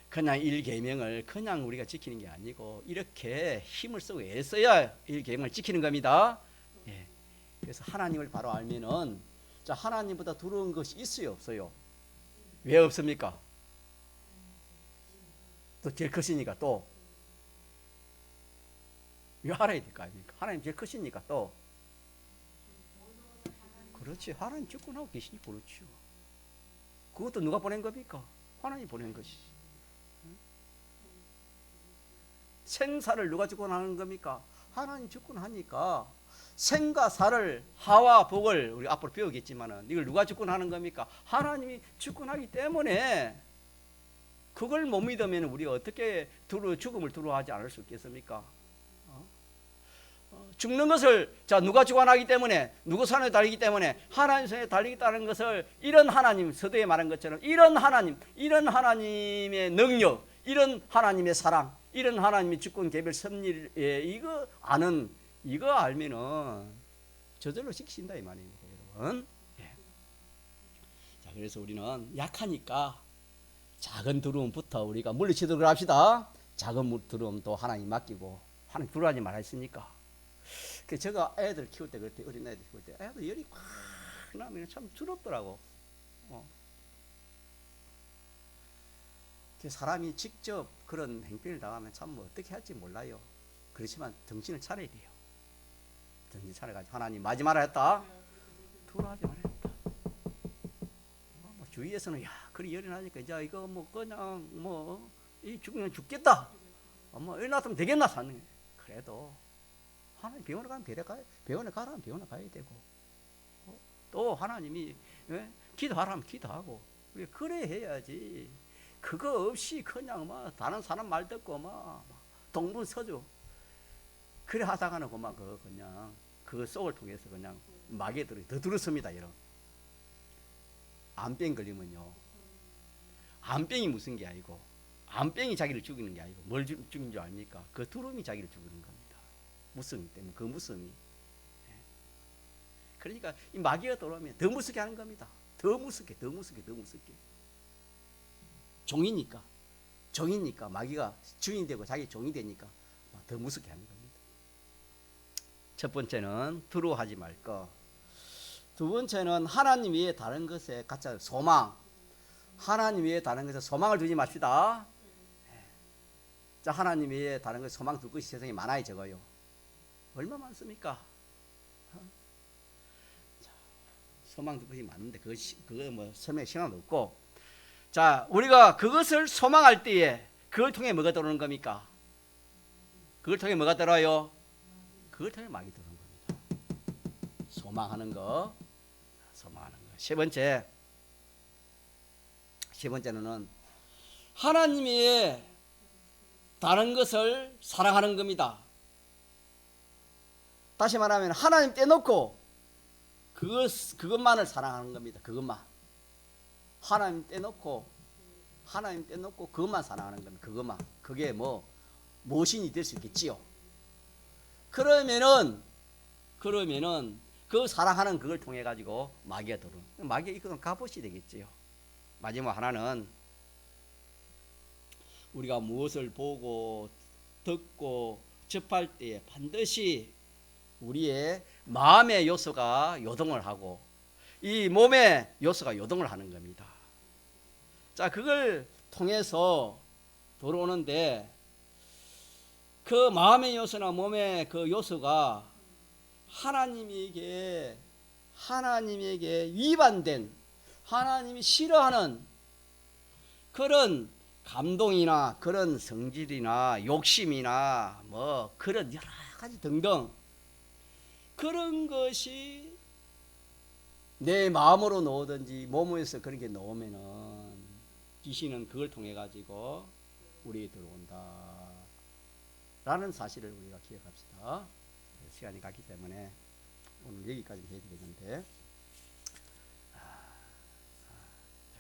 그냥 일계명을 그냥 우리가 지키는 게 아니고 이렇게 힘을 쓰고 애써야 일계명을 지키는 겁니다. 예. 그래서 하나님을 바로 알면은 자, 하나님보다 두려운 것이 있어요, 없어요? 왜 없습니까? 또 제일 크시니까 또 이거 알아야 될 거 아닙니까? 하나님 제일 크시니까 또 그렇지. 하나님 주권하고 계시니 그렇죠. 그것도 누가 보낸 겁니까? 하나님 보낸 것이지. 생사를 누가 주권하는 겁니까? 하나님 주권하니까 생과 사를 하와 복을 우리 앞으로 배우겠지만은 이걸 누가 주권하는 겁니까? 하나님이 주권하기 때문에 그걸 못 믿으면 우리가 어떻게 죽음을 두려워하지 않을 수 있겠습니까? 죽는 것을 자 누가 주관하기 때문에 누구 손에 달리기 때문에 하나님 손에 달리겠다는 것을 이런 하나님 서두에 말한 것처럼 이런 하나님의 능력 이런 하나님의 사랑 이런 하나님의 주권 개별 섭리 이거 알면은 저절로 지키신다 이 말입니다 여러분. 자 그래서 우리는 약하니까 작은 두려움부터 우리가 물리치도록 합시다. 작은 두려움도 하나님 맡기고 하나님 두려워하지 말라 했으니까. 그 제가 애들 키울 때 그때 어린 애들 키울 때 애들 열이 확 나면 참 두렵더라고. 사람이 직접 그런 행편을 당하면 참 어떻게 할지 몰라요. 그렇지만 정신을 차려야 돼요. 정신 차려가지고 하나님 마지 말아 했다. 두려워하지 말아 했다. 주위에서는 야 그리 열이 나니까 이제 이거 뭐 그냥 이 죽으면 죽겠다. 일 났으면 되겠나 사는 게. 그래도 하나님 병원에 가면 병원에 가라면 병원에 가야 되고 또 하나님이 기도하라면 기도하고 그래 해야지. 그거 없이 그냥 다른 사람 말 듣고 동분서주 그래 하다가는 그냥 그 속을 통해서 그냥 마귀에 더 들었습니다. 이런 암병 걸리면요, 암병이 무슨 게 아니고 암병이 자기를 죽이는 게 아니고 뭘 죽이는 줄 아닙니까? 그 두려움이 자기를 죽이는 겁니다. 무서움 때문에 그 무서움이. 그러니까 이 마귀가 들어오면 더 무섭게 하는 겁니다. 더 무섭게. 종이니까 마귀가 주인이 되고 자기 종이 되니까 더 무섭게 하는 겁니다. 첫 번째는 두려워하지 말 것. 두 번째는 하나님 외에 다른 것에 갖자 소망. 하나님 외에 다른 것에 소망을 두지 맙시다. 자, 하나님 외에 다른 것에 소망 둘 것이 세상에 많아요, 적어요. 얼마 많습니까? 소망 둘 것이 많은데 그거 설명할 시간도 없고. 자, 우리가 그것을 소망할 때에 그걸 통해 뭐가 들어오는 겁니까? 그걸 통해 뭐가 들어요? 그걸 통해 마귀 들어오는 겁니다. 소망하는 거. 세 번째는 하나님의 다른 것을 사랑하는 겁니다. 다시 말하면 하나님 떼놓고 그것만을 사랑하는 겁니다. 그것만. 하나님 떼놓고 그것만 사랑하는 겁니다. 그것만. 그게 모신이 될 수 있겠지요. 그러면은 그 사랑하는 그걸 통해 가지고 마귀가 들어오는. 마귀가 이거는 갑옷이 되겠지요. 마지막 하나는 우리가 무엇을 보고 듣고 접할 때에 반드시 우리의 마음의 요소가 요동을 하고 이 몸의 요소가 요동을 하는 겁니다. 자, 그걸 통해서 들어오는데 그 마음의 요소나 몸의 그 요소가 하나님에게 위반된, 하나님이 싫어하는 그런 감동이나 그런 성질이나 욕심이나 그런 여러 가지 등등 그런 것이 내 마음으로 놓으든지 몸에서 그런 게 놓으면은 귀신은 그걸 통해 가지고 우리에 들어온다 라는 사실을 우리가 기억합시다. 시간이 갔기 때문에 오늘 여기까지 해야 되겠는데,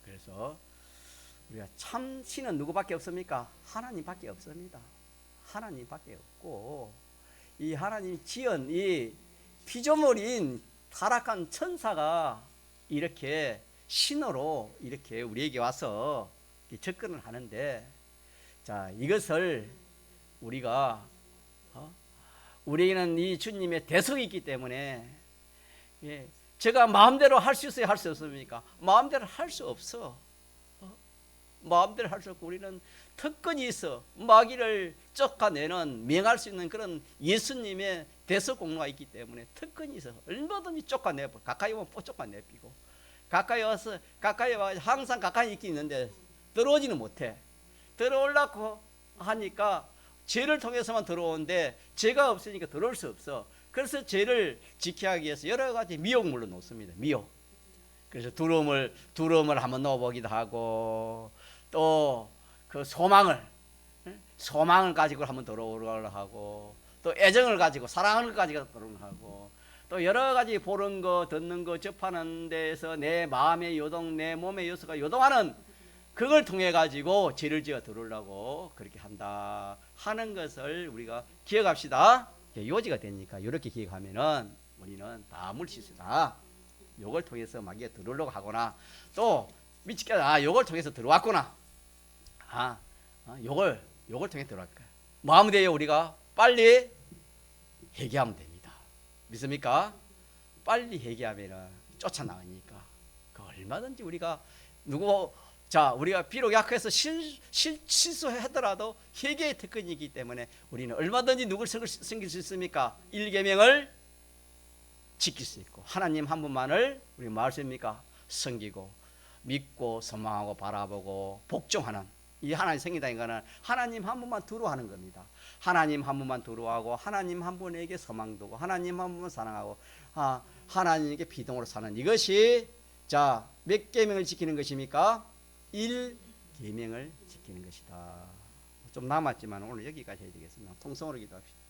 그래서 우리가 참 신은 누구밖에 없습니까? 하나님밖에 없습니다. 하나님밖에 없고 이 하나님 지은 이 피조물인 타락한 천사가 이렇게 신으로 이렇게 우리에게 와서 접근을 하는데, 자, 이것을 우리는 이 주님의 대속이 있기 때문에 제가 마음대로 할 수 있어요, 할 수 없습니까? 마음대로 할 수 없어. 마음대로 할 수 없고 우리는 특권이 있어. 마귀를 쫓아내는, 명할 수 있는 그런 예수님의 대속 공로가 있기 때문에 특권이 있어. 얼마든지 쫓아내고 가까이 오면 쫓아내비고 가까이 와 항상 가까이 있긴 있는데 들어오지는 못해. 들어오려고 하니까 죄를 통해서만 들어오는데 죄가 없으니까 들어올 수 없어. 그래서 죄를 지키기 위해서 여러 가지 미혹물로 놓습니다. 미혹. 그래서 두려움을 한번 넣어보기도 하고, 또 그 소망을 가지고 한번 들어오려고 하고, 또 애정을 가지고 사랑을 가지고 들어오려고 하고, 또 여러 가지 보는 거, 듣는 거, 접하는 데에서 내 마음의 요동, 내 몸의 요소가 요동하는 그걸 통해 가지고 죄를 지어 들어오려고 그렇게 한다 하는 것을 우리가 기억합시다. 요지가 되니까 이렇게 기억하면은 우리는 다 물실수다. 요걸 통해서 마귀가 들어오려고 하거나 또 미치게 요걸 통해서 들어왔구나. 요걸 통해 들어갈 거예요. 뭐 하면 돼요? 우리가 빨리 회개하면 됩니다. 믿습니까? 빨리 회개하면 쫓아나가니까 그 얼마든지 우리가 우리가 비록 약해서 실수하더라도 회개의 특권이기 때문에 우리는 얼마든지 누굴 섬길 수 있습니까? 1계명을 지킬 수 있고 하나님 한 분만을 우리 말씀입니까? 섬기고 믿고 소망하고 바라보고 복종하는 이 하나님 섬긴다는 것은 하나님 한 분만 두루하는 겁니다. 하나님 한 분만 두루하고 하나님 한 분에게 소망 두고 하나님 한 분만 사랑하고 하나님께 비동으로 사는 이것이 몇 계명을 지키는 것입니까? 1계명을 지키는 것이다. 좀 남았지만 오늘 여기까지 해야 되겠습니다. 통성으로 기도합시다.